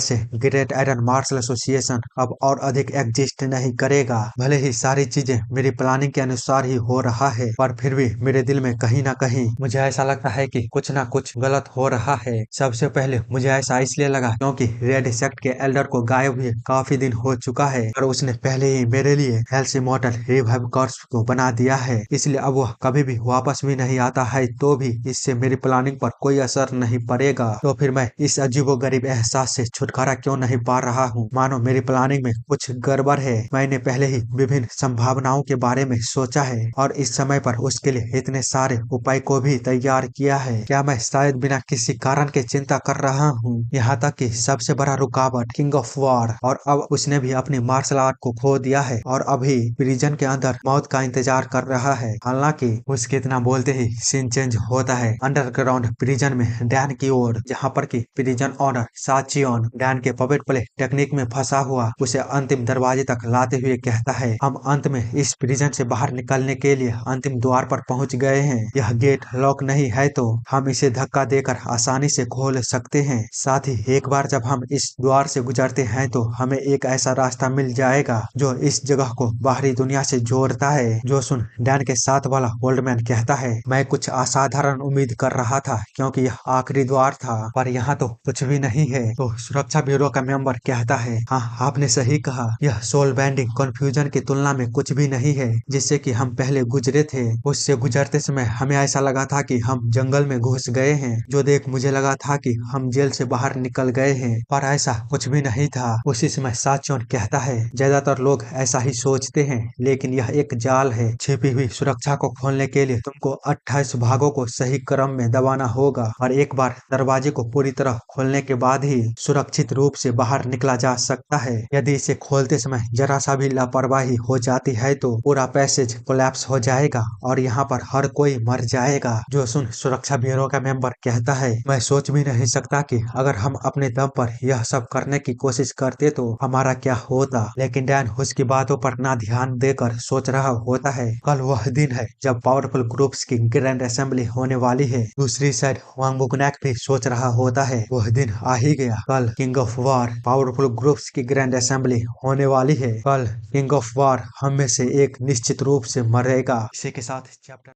से ग्रेट आयरन मार्शल एसोसिएशन अब और अधिक एग्जिस्ट नहीं करेगा। भले ही सारी चीजें मेरी प्लानिंग के अनुसार ही हो रहा है, पर फिर भी मेरे दिल में कहीं ना कहीं मुझे ऐसा लगता है कि कुछ ना कुछ गलत हो रहा है। सबसे पहले मुझे ऐसा इसलिए लगा क्योंकि रेड सेक्ट के एल्डर को गायब हुए काफी दिन हो चुका है और उसने पहले ही मेरे लिए हेल्स इमॉर्टल रिवाइव कॉर्प्स को बना दिया है, इसलिए अब वह कभी भी वापस भी नहीं आता है तो भी इससे मेरी प्लानिंग पर कोई असर नहीं पड़ेगा। तो फिर मैं इस अजीबोगरीब एहसास से छुटकारा क्यों नहीं पा रहा हूँ मानो मेरी प्लानिंग में कुछ गड़बड़ है। मैंने पहले ही विभिन्न संभावनाओं के बारे में सोचा है और इस समय पर उसके लिए इतने सारे उपाय को भी तैयार किया है। क्या मैं शायद बिना किसी कारण के चिंता कर रहा हूँ? यहाँ तक कि सबसे बड़ा रुकावट किंग ऑफ वॉर, और अब उसने भी अपनी मार्शल आर्ट को खो दिया है और अभी प्रिजन के अंदर मौत का इंतजार कर रहा है। हालांकि उसके इतना बोलते ही सीन चेंज होता है अंडरग्राउंड प्रिजन में डैन की ओर, जहाँ पर की प्रिजन ऑनर साचियन डैन के पपेट प्ले टेक्निक में फंसा हुआ उसे अंतिम दरवाजे तक लाते हुए कहता है हम अंत में इस प्रिजन से बाहर निकलने के लिए अंतिम द्वार पर पहुंच गए हैं। यह गेट लॉक नहीं है तो हम इसे धक्का देकर आसानी से खोल सकते हैं। साथ ही एक बार जब हम इस द्वार से गुजरते हैं तो हमें एक ऐसा रास्ता मिल जाएगा जो इस जगह को बाहरी दुनिया से जोड़ता है। जो सुन डैन के साथ वाला ओल्ड मैन कहता है मैं कुछ असाधारण उम्मीद कर रहा था क्योंकि यह आखिरी द्वार था, पर यहाँ तो कुछ भी नहीं है। तो सुरक्षा ब्यूरो का मेंबर कहता है हाँ आपने सही कहा, यह सोल बैंडिंग कंफ्यूजन की तुलना में कुछ भी नहीं है जिससे कि हम पहले गुजरे थे। उससे गुजरते समय हमें ऐसा लगा था कि हम जंगल में घुस गए हैं, जो देख मुझे लगा था कि हम जेल से बाहर निकल गए हैं, पर ऐसा कुछ भी नहीं था। उसी समय साचोन कहता है ज्यादातर लोग ऐसा ही सोचते हैं, लेकिन यह एक जाल है। छिपी हुई सुरक्षा को खोलने के लिए तुमको 28 भागों को सही क्रम में दबाना होगा और एक बार दरवाजे को पूरी तरह खोलने के बाद ही सुरक्षित रूप से बाहर निकला जा सकता है। यदि इसे खोलते समय जरा सा भी लापरवाही हो जाती है तो पूरा पैसेज कोलैप्स हो जाएगा और यहाँ पर हर कोई मर जाएगा। जो सुन सुरक्षा ब्यूरो का मेंबर कहता है मैं सोच भी नहीं सकता कि अगर हम अपने दम पर यह सब करने की कोशिश करते तो हमारा क्या होता। लेकिन डैन उसकी बातों पर ना ध्यान देकर सोच रहा होता है कल वह दिन है जब पावरफुल ग्रुप्स की ग्रैंड असेंबली होने वाली है। दूसरी साइड वांग बुकनैक भी सोच रहा होता है वह दिन आ ही गया, कल king of war powerful groups की ग्रैंड असेंबली होने वाली है। कल किंग ऑफ वॉर हम में से एक निश्चित रूप से मरेगा। इसी के साथ चैप्टर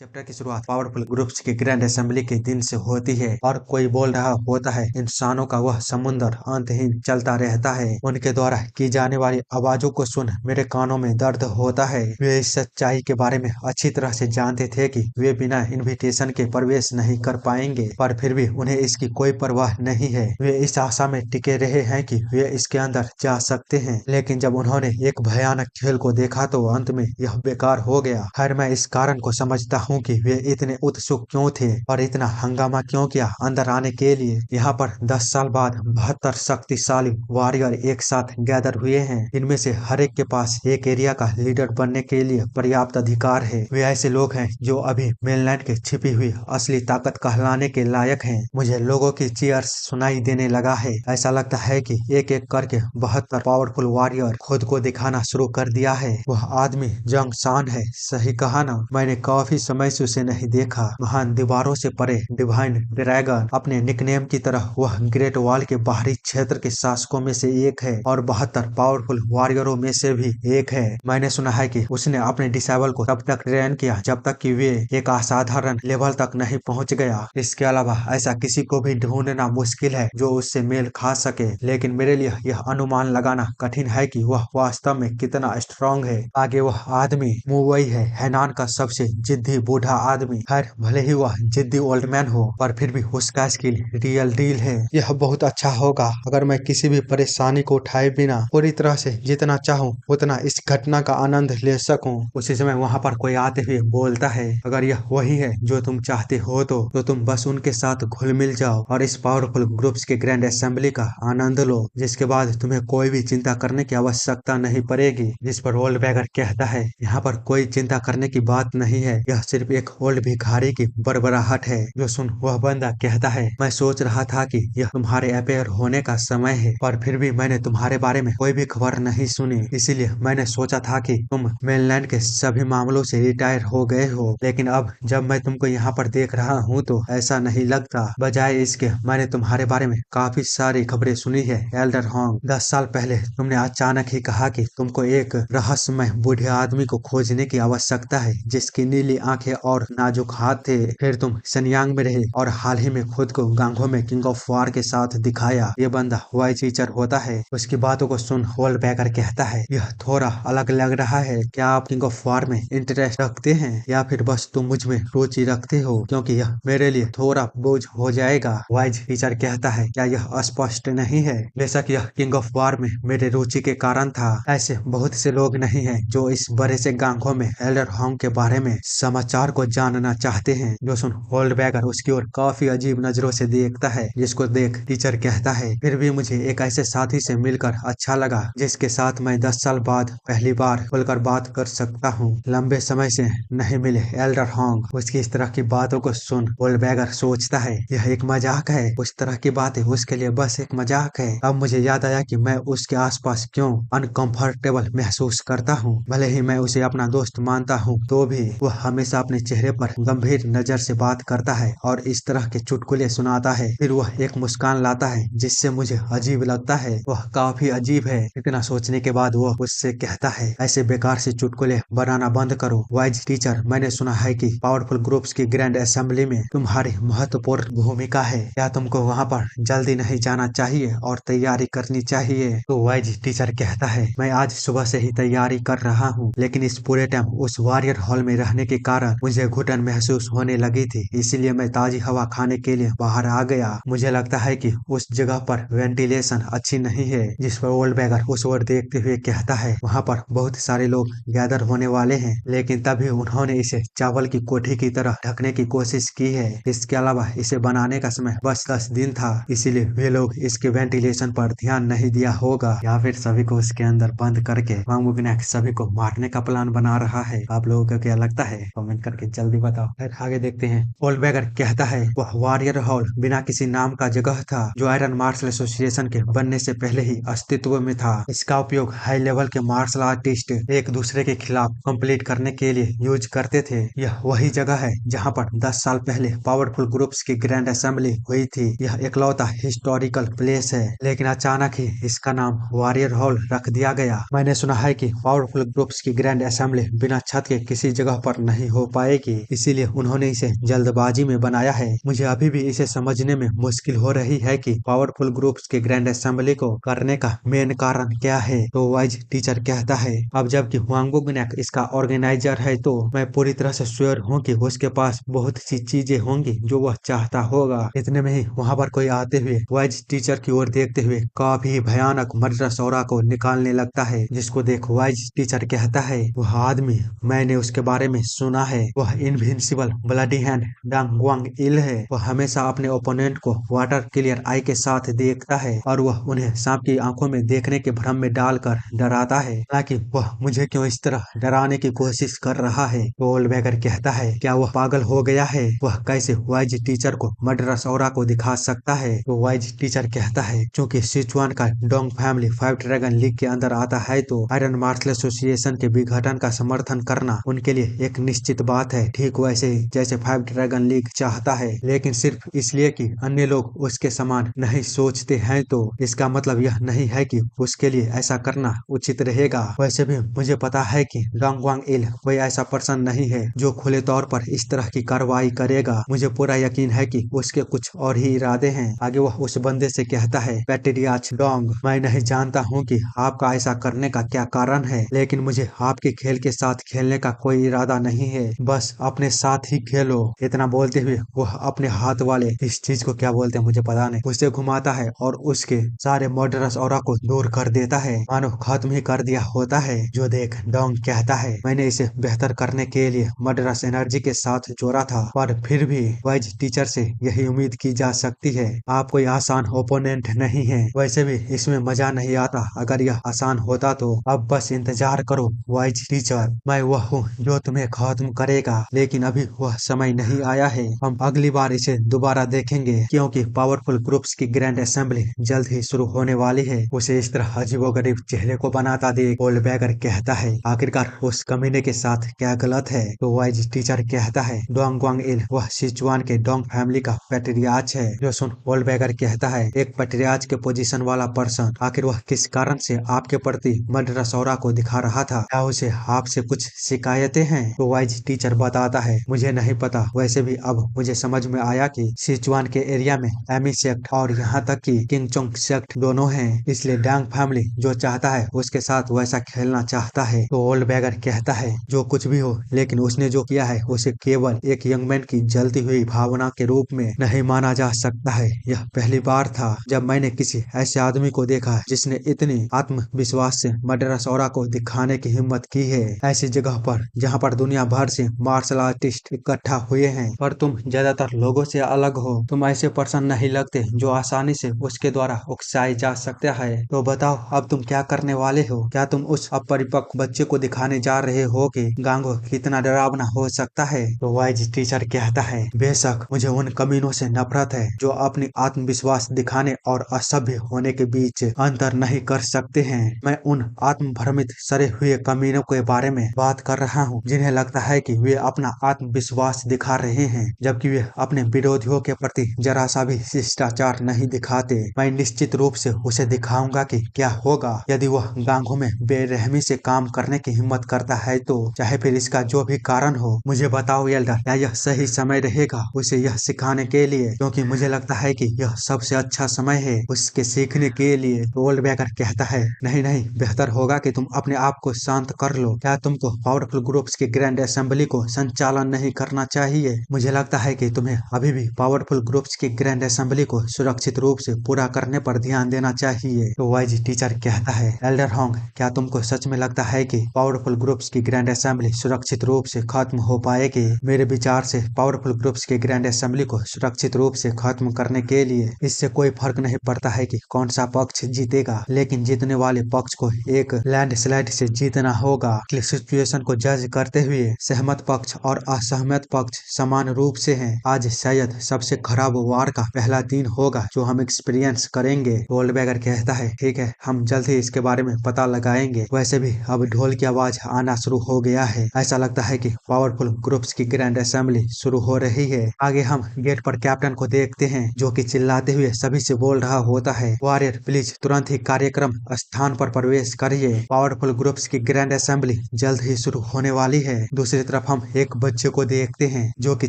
चैप्टर की शुरुआत पावरफुल ग्रुप्स की ग्रैंड असेंबली के दिन से होती है और कोई बोल रहा होता है। इंसानों का वह समुंदर अंतहीन चलता रहता है। उनके द्वारा की जाने वाली आवाजों को सुन मेरे कानों में दर्द होता है। वे इस सच्चाई के बारे में अच्छी तरह से जानते थे कि वे बिना इनविटेशन के प्रवेश नहीं कर पाएंगे, पर फिर भी उन्हें इसकी कोई परवाह नहीं है। वे इस आशा में टिके रहे हैं कि वे इसके अंदर जा सकते हैं, लेकिन जब उन्होंने एक भयानक खेल को देखा तो अंत में यह बेकार हो गया। खैर, मैं इस कारण को समझता हूँ कि वे इतने उत्सुक क्यों थे और इतना हंगामा क्यों किया अंदर आने के लिए। यहाँ पर 10 साल बाद 72 शक्तिशाली वॉरियर एक साथ गैदर हुए हैं। इनमें से हर एक के पास एक एरिया का लीडर बनने के लिए पर्याप्त अधिकार है। वे ऐसे लोग हैं जो अभी मेनलैंड की छिपी हुई असली ताकत कहलाने के लायक हैं। मुझे लोगों की चीयर्स सुनाई देने लगा है। ऐसा लगता है कि एक एक करके 72 पावरफुल वॉरियर खुद को दिखाना शुरू कर दिया है। वह आदमी जंग शान है, सही कहा ना। मैंने काफी समय से उसे नहीं देखा। महान दीवारों से परे डिवाइन ड्रैगन, अपने निकनेम की तरह वह ग्रेट वॉल के बाहरी क्षेत्र के शासकों में से एक है और 72 पावरफुल वॉरियरों में से भी एक है। मैंने सुना है कि उसने अपने डिसेबल को तब तक ट्रेन किया जब तक कि वे एक असाधारण लेवल तक नहीं पहुंच गया। इसके अलावा ऐसा किसी को भी ढूंढना मुश्किल है जो उससे मेल खा सके, लेकिन मेरे लिए यह अनुमान लगाना कठिन है कि वह वास्तव में कितना स्ट्रांग है। आगे वह आदमी मुवई है, हैनान का सबसे जिद्दी बूढ़ा आदमी। खैर, भले ही वह जिद्दी ओल्ड मैन हो, पर फिर भी उसका स्किल रियल डील है। यह बहुत अच्छा होगा अगर मैं किसी भी परेशानी को उठाए बिना पूरी तरह से जितना चाहूँ उतना इस घटना का आनंद ले सकूं। उसी समय वहाँ पर कोई आते हुए बोलता है, अगर यह वही है जो तुम चाहते हो तो तुम बस उनके साथ घुल मिल जाओ और इस पावरफुल ग्रुप्स के ग्रैंड असेंबली का आनंद लो, जिसके बाद तुम्हें कोई भी चिंता करने की आवश्यकता नहीं पड़ेगी। जिस पर ओल्ड बैगर कहता है, यहाँ पर कोई चिंता करने की बात नहीं है, यह सिर्फ एक ओल्ड भिखारी की बड़बड़ाहट है। जो सुन वह बंदा कहता है, मैं सोच रहा था कि यह तुम्हारे अपेयर होने का समय है, पर फिर भी मैंने तुम्हारे बारे में कोई भी खबर नहीं सुनी। इसीलिए मैंने सोचा था कि तुम मेनलैंड के सभी मामलों से रिटायर हो गए हो, लेकिन अब जब मैं तुमको यहाँ पर देख रहा हूँ तो ऐसा नहीं लगता। बजाय इसके मैंने तुम्हारे बारे में काफी सारी खबरें सुनी है। एल्डर हॉन्ग, 10 साल पहले तुमने अचानक ही कहा कि तुमको एक रहस्यमय बूढ़े आदमी को खोजने की आवश्यकता है जिसकी नीली आंखें और नाजुक हाथ थे। फिर तुम सनयांग में रहे और हाल ही में खुद को गांगो में किंग ऑफ वार के साथ दिखाया। ये बंदा वाइज टीचर होता है। उसकी बातों को सुन होल बैकर कहता है, यह थोड़ा अलग लग रहा है। क्या आप किंग ऑफ वार में इंटरेस्ट रखते हैं या फिर बस तुम मुझ में रुचि रखते हो, क्योंकि यह मेरे लिए थोड़ा बोझ हो जाएगा। वाइज टीचर कहता है, क्या यह स्पष्ट नहीं है? बेशक यह किंग ऑफ वार में मेरे रुचि के कारण था। ऐसे बहुत से लोग नहीं हैं जो इस बड़े से गांगों में एल्डर हॉन्ग के बारे में समाचार को जानना चाहते हैं। जो सुन होल्ड बैगर उसकी ओर काफी अजीब नजरों से देखता है, जिसको देख टीचर कहता है, फिर भी मुझे एक ऐसे साथी से मिलकर अच्छा लगा जिसके साथ मैं 10 साल बाद पहली बार खुलकर बात कर सकता हूँ। लंबे समय से नहीं मिले एल्डर हॉन्ग। उसकी इस तरह की बातों को सुन होल्ड बैगर सोचता है, यह एक मजाक है। उस तरह की बातें उसके लिए बस एक मजाक है। अब मुझे याद आया कि मैं उसके आसपास क्यों अनकंफर्टेबल महसूस करता हूँ। भले ही मैं उसे अपना दोस्त मानता हूँ तो भी वह हमेशा अपने चेहरे पर गंभीर नजर से बात करता है और इस तरह के चुटकुले सुनाता है। फिर वह एक मुस्कान लाता है जिससे मुझे अजीब लगता है। वह काफी अजीब है। इतना सोचने के बाद वह उससे कहता है, ऐसे बेकार से चुटकुले बनाना बंद करो। वाइज टीचर, मैंने सुना है कि पावरफुल ग्रुप्स की ग्रैंड असेंबली में तुम्हारी महत्वपूर्ण भूमिका है। क्या तुमको वहाँ पर जल्दी नहीं जाना चाहिए और तैयारी करनी चाहिए? तो वाइज टीचर कहता है, मैं आज सुबह से ही तैयारी कर रहा हूँ, लेकिन इस पूरे टाइम उस वॉरियर हॉल में रहने के कारण मुझे घुटन महसूस होने लगी थी, इसीलिए मैं ताजी हवा खाने के लिए बाहर आ गया। मुझे लगता है कि उस जगह पर वेंटिलेशन अच्छी नहीं है। जिस पर ओल्ड बैगर उस ओर देखते हुए कहता है, वहाँ पर बहुत सारे लोग गैदर होने वाले हैं, लेकिन तभी उन्होंने इसे चावल की कोठी की तरह ढकने की कोशिश की है। इसके अलावा इसे बनाने का समय बस 10 दिन था, इसीलिए वे लोग इसके वेंटिलेशन पर ध्यान नहीं दिया होगा, या फिर सभी को उसके अंदर बंद करके वांगमुगनैक सभी को मारने का प्लान बना रहा है। आप लोगों को क्या लगता है? कमेंट करके जल्दी बताओ। फिर आगे देखते हैं। ओल्ड बैगर कहता है, वह वॉरियर हॉल बिना किसी नाम का जगह था जो आयरन मार्शल एसोसिएशन के बनने से पहले ही अस्तित्व में था। इसका उपयोग हाई लेवल के मार्शल आर्टिस्ट एक दूसरे के खिलाफ कंप्लीट करने के लिए यूज करते थे। यह वही जगह है जहाँ पर 10 साल पहले पावरफुल ग्रुप्स की ग्रैंड असेंबली हुई थी। यह इकलौता हिस्टोरिकल प्लेस है, लेकिन अचानक ही इसका नाम वॉरियर हॉल रख दिया गया। मैंने सुना है कि पावरफुल ग्रुप्स की ग्रैंड असेंबली बिना छत के किसी जगह पर नहीं हो पाएगी, इसीलिए उन्होंने इसे जल्दबाजी में बनाया है। मुझे अभी भी इसे समझने में मुश्किल हो रही है कि पावरफुल ग्रुप्स के ग्रैंड असेंबली को करने का मेन कारण क्या है। तो वाइज टीचर कहता है, अब जबकि हुआंगबुक इसका ऑर्गेनाइजर है तो मैं पूरी तरह से श्योर हूँ कि उसके पास बहुत सी चीजें होंगी जो वह चाहता होगा। इतने में ही वहाँ पर कोई आते हुए वाइज टीचर की ओर देखते हुए काफी भयानक मर्डरस ऑरा को निकालने लगता है, जिसको देख वाइज टीचर कहता है, वह आदमी, मैंने उसके बारे में सुना है, वह इनविंसिबल ब्लडी हैंड डांग ग्वांग इल है। वह हमेशा अपने ओपोनेंट को वाटर क्लियर आई के साथ देखता है और वह उन्हें सांप की आंखों में देखने के भ्रम में डालकर डराता है, हालांकि वह मुझे क्यों इस तरह डराने की कोशिश कर रहा है। गोल्डबैगर कहता है, क्या वह पागल हो गया है? वह कैसे वाइज टीचर को मर्डरस ऑरा को दिखा सकता है? तो वाइज टीचर कहता है, क्योंकि सिचुआन का डोंग फैमिली 5 ड्रैगन लीग के अंदर आता है तो आयरन मार्शल एसोसिएशन के विघटन का समर्थन करना उनके लिए एक निश्चित बात है, ठीक वैसे ही जैसे 5 ड्रैगन लीग चाहता है, लेकिन सिर्फ इसलिए कि अन्य लोग उसके समान नहीं सोचते हैं। तो इसका मतलब यह नहीं है कि उसके लिए ऐसा करना उचित रहेगा। वैसे भी मुझे पता है कि डोंगवांग इल कोई ऐसा पर्सन नहीं है जो खुले तौर पर इस तरह की कार्रवाई करेगा। मुझे पूरा यकीन है कि उसके कुछ और ही इरादे हैं। आगे वह उस बंदे से कहता है, पैट्रियार्च डोंग, मैं नहीं जानता हूँ कि आपका ऐसा करने का क्या कारण है, लेकिन मुझे आपके खेल के साथ खेलने का कोई इरादा नहीं है, बस अपने साथ ही खेलो। इतना बोलते हुए वह अपने हाथ वाले इस चीज को क्या बोलते हैं मुझे पता नहीं, उसे घुमाता है और उसके सारे मर्डरस ऑरा को दूर कर देता है, मानो खत्म ही कर दिया होता है। जो देख डोंग कहता है, मैंने इसे बेहतर करने के लिए मर्डरस एनर्जी के साथ जोड़ा था, पर फिर भी वाइज टीचर से यही उम्मीद की जा सकती है। आप कोई आसान ओपोनेंट नहीं है। वैसे भी इसमें मजा नहीं आता। अगर यह आसान होता तो अब बस इंतजार करो वाइज टीचर, मैं वह हूँ जो तुम्हें खत्म करेगा, लेकिन अभी वह समय नहीं आया है। हम अगली बार इसे दोबारा देखेंगे, क्योंकि पावरफुल ग्रुप्स की ग्रैंड असेंबली जल्द ही शुरू होने वाली है। उसे इस तरह अजीबोगरीब चेहरे को बनाता देख गोल्डबैगर कहता है, आखिरकार उस कमीने के साथ क्या गलत है? तो वाइज टीचर कहता है, डोंगवांग इल वह सिचुआन के डोंग फैमिली का पैट्रियार्च है। जो सुन गोल्डबैगर कहता है, एक पैट्रियार्च के पोजीशन वाला पर्सन आखिर वह किस कारण से आपके प्रति मर्डरस ऑरा को दिखा रहा था? क्या उसे आपसे कुछ शिकायतें हैं? तो वाइज टीचर बताता है, मुझे नहीं पता। वैसे भी अब मुझे समझ में आया कि सिचुआन के एरिया में एमी सेक्ट और यहाँ तक कि किंगचोंग सेक्ट दोनों हैं, इसलिए डांग फैमिली जो चाहता है उसके साथ वैसा खेलना चाहता है। तो गोल्डबैगर कहता है, जो कुछ भी हो, लेकिन उसने जो किया है उसे केवल एक यंगमैन की जलती हुई भावना के रूप में नहीं माना जा सकता है। यह पहली बार था जब मैंने किसी ऐसे आदमी को देखा जिसने इतनी आत्मविश्वास से मर्डरस ऑरा को दिखाने की हिम्मत की है, ऐसी जगह पर जहाँ पर दुनिया भर से मार्शल आर्टिस्ट इकट्ठा हुए हैं। पर तुम ज्यादातर लोगों से अलग हो, तुम ऐसे पर्सन नहीं लगते जो आसानी से उसके द्वारा उकसाए जा सकता है। तो बताओ अब तुम क्या करने वाले हो? क्या तुम उस अपरिपक्व बच्चे को दिखाने जा रहे हो कि गांगो कितना डरावना हो सकता है? तो वाइज टीचर कहता है, बेशक मुझे उन कमीनों से नफरत है जो अपनी आत्मविश्वास दिखाने और असभ्य होने के बीच अंतर नहीं कर सकते हैं। मैं उन आत्मभ्रमित सरे हुए कमीनों के बारे में बात कर रहा हूँ जिन्हें लगता है कि वे अपना आत्मविश्वास दिखा रहे हैं, जबकि वे अपने विरोधियों के प्रति जरा सा भी शिष्टाचार नहीं दिखाते। मैं निश्चित रूप से उसे दिखाऊंगा कि क्या होगा यदि वह गांगो में बेरहमी से काम करने की हिम्मत करता है, तो चाहे फिर इसका जो भी कारण हो। मुझे बताओ एल्डर, क्या यह सही समय रहेगा उसे यह सिखाने के लिए? क्योंकि मुझे लगता है कि यह सबसे अच्छा समय है उसके सीखने के लिए। गोल्डबैगर कहता है, नहीं नहीं, बेहतर होगा कि तुम अपने आप को शांत कर लो। क्या तुमको पावरफुल ग्रुप्स की ग्रैंड असेंबली को संचालन नहीं करना चाहिए? मुझे लगता है कि तुम्हें अभी भी पावरफुल ग्रुप्स की ग्रैंड असेंबली को सुरक्षित रूप से पूरा करने पर ध्यान देना चाहिए। तो वाइज टीचर कहता है, एल्डर होंग, क्या तुमको सच में लगता है कि पावरफुल ग्रुप्स की ग्रैंड असेंबली सुरक्षित रूप से खत्म हो पाएगी? मेरे विचार से पावरफुल ग्रुप्स की ग्रैंड असेंबली को सुरक्षित रूप से खत्म करने के लिए इससे कोई फर्क नहीं पड़ता है कि कौन सा पक्ष जीतेगा, लेकिन जीतने वाले पक्ष को एक लैंडस्लाइड से जीतना होगा। सिचुएशन को जज करते हुए सहमत पक्ष और असहमत पक्ष समान रूप से हैं। आज शायद सबसे खराब वार का पहला दिन होगा जो हम एक्सपीरियंस करेंगे। गोल्डबैगर कहता है, ठीक है, हम जल्द ही इसके बारे में पता लगाएंगे। वैसे भी अब ढोल की आवाज आना शुरू हो गया है। ऐसा लगता है कि पावरफुल ग्रुप्स की ग्रैंड असेंबली शुरू हो रही है। आगे हम गेट पर कैप्टन को देखते हैं जो कि चिल्लाते हुए सभी से बोल रहा होता है, वॉरियर प्लीज तुरंत ही कार्यक्रम स्थान पर प्रवेश करिए। पावरफुल ग्रुप्स की ग्रैंड असेंबली जल्द ही शुरू होने वाली है। दूसरी तरफ तरफ हम एक बच्चे को देखते हैं जो कि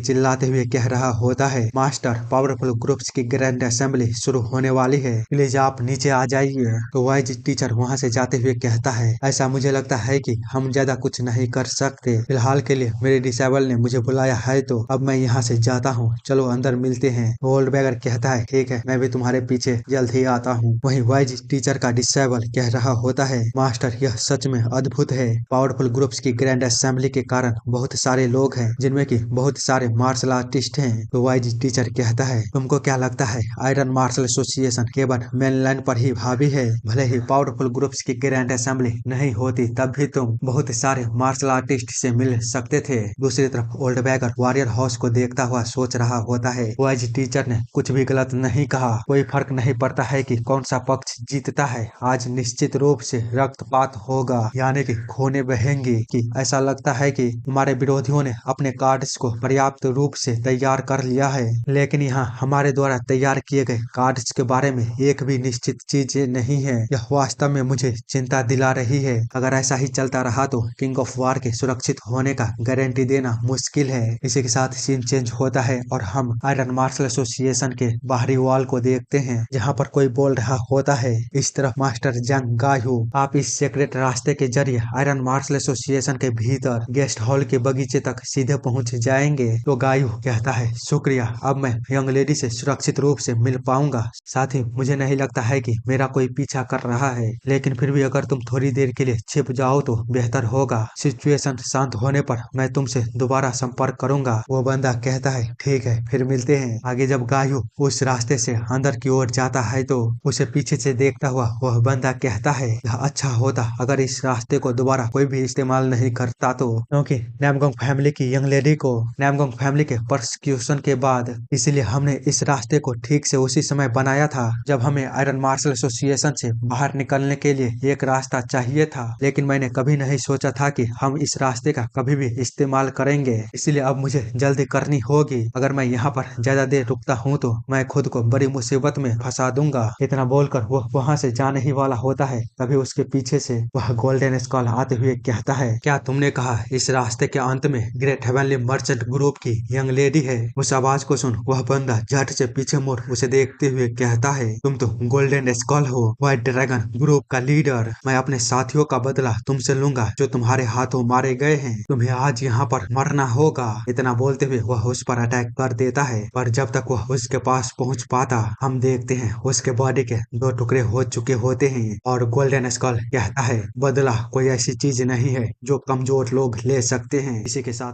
चिल्लाते हुए कह रहा होता है, मास्टर पावरफुल ग्रुप्स की ग्रैंड असेंबली शुरू होने वाली है, प्लीज आप नीचे आ जाइए। तो वाइज टीचर वहाँ से जाते हुए कहता है, ऐसा मुझे लगता है कि हम ज्यादा कुछ नहीं कर सकते, फिलहाल के लिए मेरे डिसेबल ने मुझे बुलाया है तो अब मैं यहाँ से जाता हूँ, चलो अंदर मिलते हैं। ओल्ड बैगर कहता है, ठीक है, मैं भी तुम्हारे पीछे जल्द ही आता हूँ। वहीं वाइज टीचर का डिसेबल कह रहा होता है, मास्टर यह सच में अद्भुत है, पावरफुल ग्रुप्स की ग्रैंड असेंबली के कारण बहुत सारे लोग हैं जिनमें की बहुत सारे मार्शल आर्टिस्ट हैं। तो वाइज टीचर कहता है, तुमको क्या लगता है आयरन मार्शल एसोसिएशन केवल मेनलैंड पर ही हावी है? भले ही पावरफुल ग्रुप्स की ग्रैंड असेंबली नहीं होती तब भी तुम बहुत सारे मार्शल आर्टिस्ट से मिल सकते थे। दूसरी तरफ ओल्ड बैगर वॉरियर हाउस को देखता हुआ सोच रहा होता है, वाइज टीचर ने कुछ भी गलत नहीं कहा, कोई फर्क नहीं पड़ता है कि कौन सा पक्ष जीतता है, आज निश्चित रूप से रक्तपात होगा, यानी कि खूने बहेंगे। कि ऐसा लगता है कि हमारे विरोधियों ने अपने कार्ड्स को पर्याप्त रूप से तैयार कर लिया है, लेकिन यहाँ हमारे द्वारा तैयार किए गए कार्ड्स के बारे में एक भी निश्चित चीज नहीं है। यह वास्तव में मुझे चिंता दिला रही है। अगर ऐसा ही चलता रहा तो किंग ऑफ वार के सुरक्षित होने का गारंटी देना मुश्किल है। इसी के साथ सीन चेंज होता है और हम आयरन मार्शल एसोसिएशन के बाहरी वॉल को देखते हैं, जहाँ पर कोई बोल रहा होता है, इस तरफ मास्टर जंग गायू, आप इस सीक्रेट रास्ते के जरिए आयरन मार्शल एसोसिएशन के भीतर गेस्ट हॉल के बगीचे तक सीधे पहुंच जाएंगे। तो गायू कहता है, शुक्रिया, अब मैं यंग लेडी से सुरक्षित रूप से मिल पाऊंगा, साथ ही मुझे नहीं लगता है कि मेरा कोई पीछा कर रहा है, लेकिन फिर भी अगर तुम थोड़ी देर के लिए छिप जाओ तो बेहतर होगा, सिचुएशन शांत होने पर मैं तुमसे दोबारा संपर्क करूंगा। वो बंदा कहता है, ठीक है, फिर मिलते हैं। आगे जब गायू उस रास्ते से अंदर की ओर जाता है तो उसे पीछे से देखता हुआ वह बंदा कहता है, यह अच्छा होता अगर इस रास्ते को दोबारा कोई भी इस्तेमाल नहीं करता तो, क्योंकि नामगोंग फैमिली की यंग लेडी को नामगोंग फैमिली के परसिक्यूशन के बाद इसीलिए हमने इस रास्ते को ठीक से उसी समय बनाया था जब हमें आयरन मार्शल एसोसिएशन से बाहर निकलने के लिए एक रास्ता चाहिए था, लेकिन मैंने कभी नहीं सोचा था कि हम इस रास्ते का कभी भी इस्तेमाल करेंगे, इसलिए अब मुझे जल्दी करनी होगी। अगर मैं यहाँ पर ज्यादा देर रुकता हूँ तो मैं खुद को बड़ी मुसीबत में फंसा दूंगा। इतना बोलकर वह वहाँ से जाने ही वाला होता है, तभी उसके पीछे से वह गोल्डन स्कॉल आते हुए कहता है, क्या तुमने कहा इस रास्ते के अंत में ग्रेट हेवनली मर्चेंट ग्रुप की यंग लेडी है? उस आवाज को सुन वह बंदा झट से पीछे मुड़ उसे देखते हुए कहता है, तुम तो गोल्डन स्कॉल हो, व्हाइट ड्रैगन ग्रुप का लीडर, मैं अपने साथियों का बदला तुमसे लूंगा जो तुम्हारे हाथों मारे गए हैं, तुम्हें आज यहाँ पर मरना होगा। इतना बोलते हुए वह उस पर अटैक कर देता है, पर जब तक वह उसके पास पहुँच पाता हम देखते हैं उसके बॉडी के दो टुकड़े हो चुके होते हैं और गोल्डन स्कॉल कहता है, बदला कोई ऐसी चीज नहीं है जो कमजोर लोग ले सकते हैं। इसी के साथ